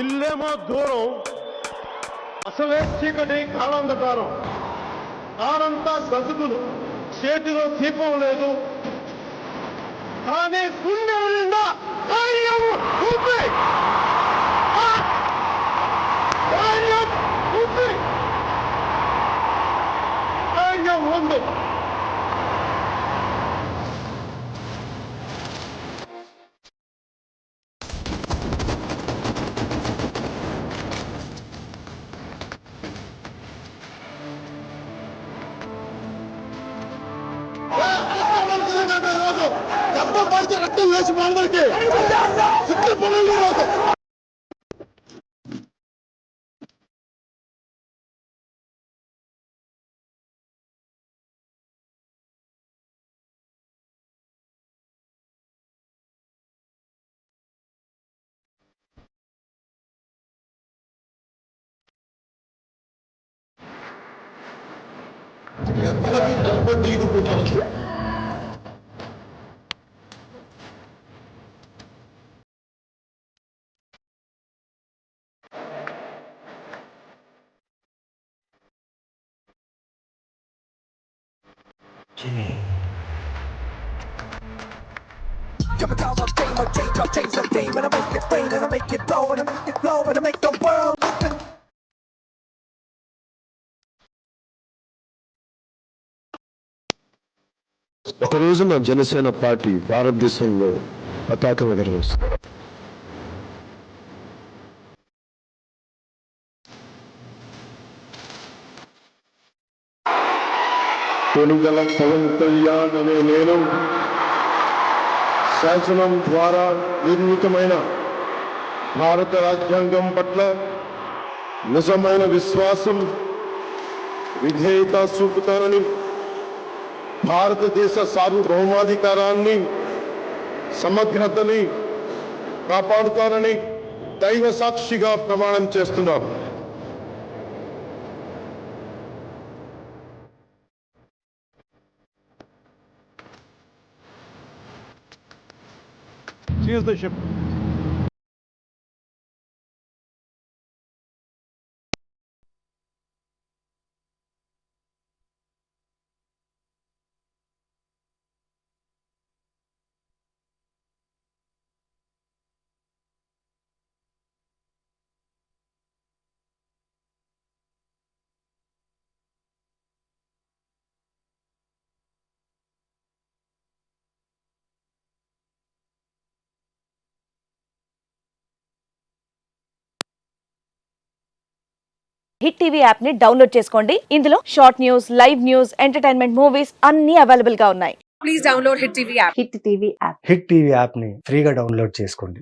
ఇల్లేమో దూరం, అసలే చీకటి కాలంధకారం. కారంతా గతుకులు, చేతిలో దీపం లేదు, కానీ గుండె నిండా ధైర్యం ఉంది. ధైర్యం ఉంది. ధైర్యం ఉంది. రక్తం వేసి అందరికీ ఒక రోజున జనసేన పార్టీ భారతదేశంలో పతాకం ఎగరవేస్తుంది. కొనుగల పవన్ కళ్యాణ్ అనే నేను శాసనం ద్వారా నిర్మితమైన భారత రాజ్యాంగం పట్ల నిజమైన విశ్వాసం, విధేయత చూపుతానని, భారతదేశ సార్వభౌమాధికారాన్ని, సమగ్రతని కాపాడుతానని దైవ సాక్షిగా ప్రమాణం చేస్తున్నాను. Here's the ship. Hit TV app ని డౌన్లోడ్ చేసుకోండి. ఇందులో short news, live news, entertainment movies అన్ని అవైలబుల్ గా ఉన్నాయి. Please download hit TV app. Hit TV app ని ఫ్రీగా డౌన్లోడ్ చేసుకోండి.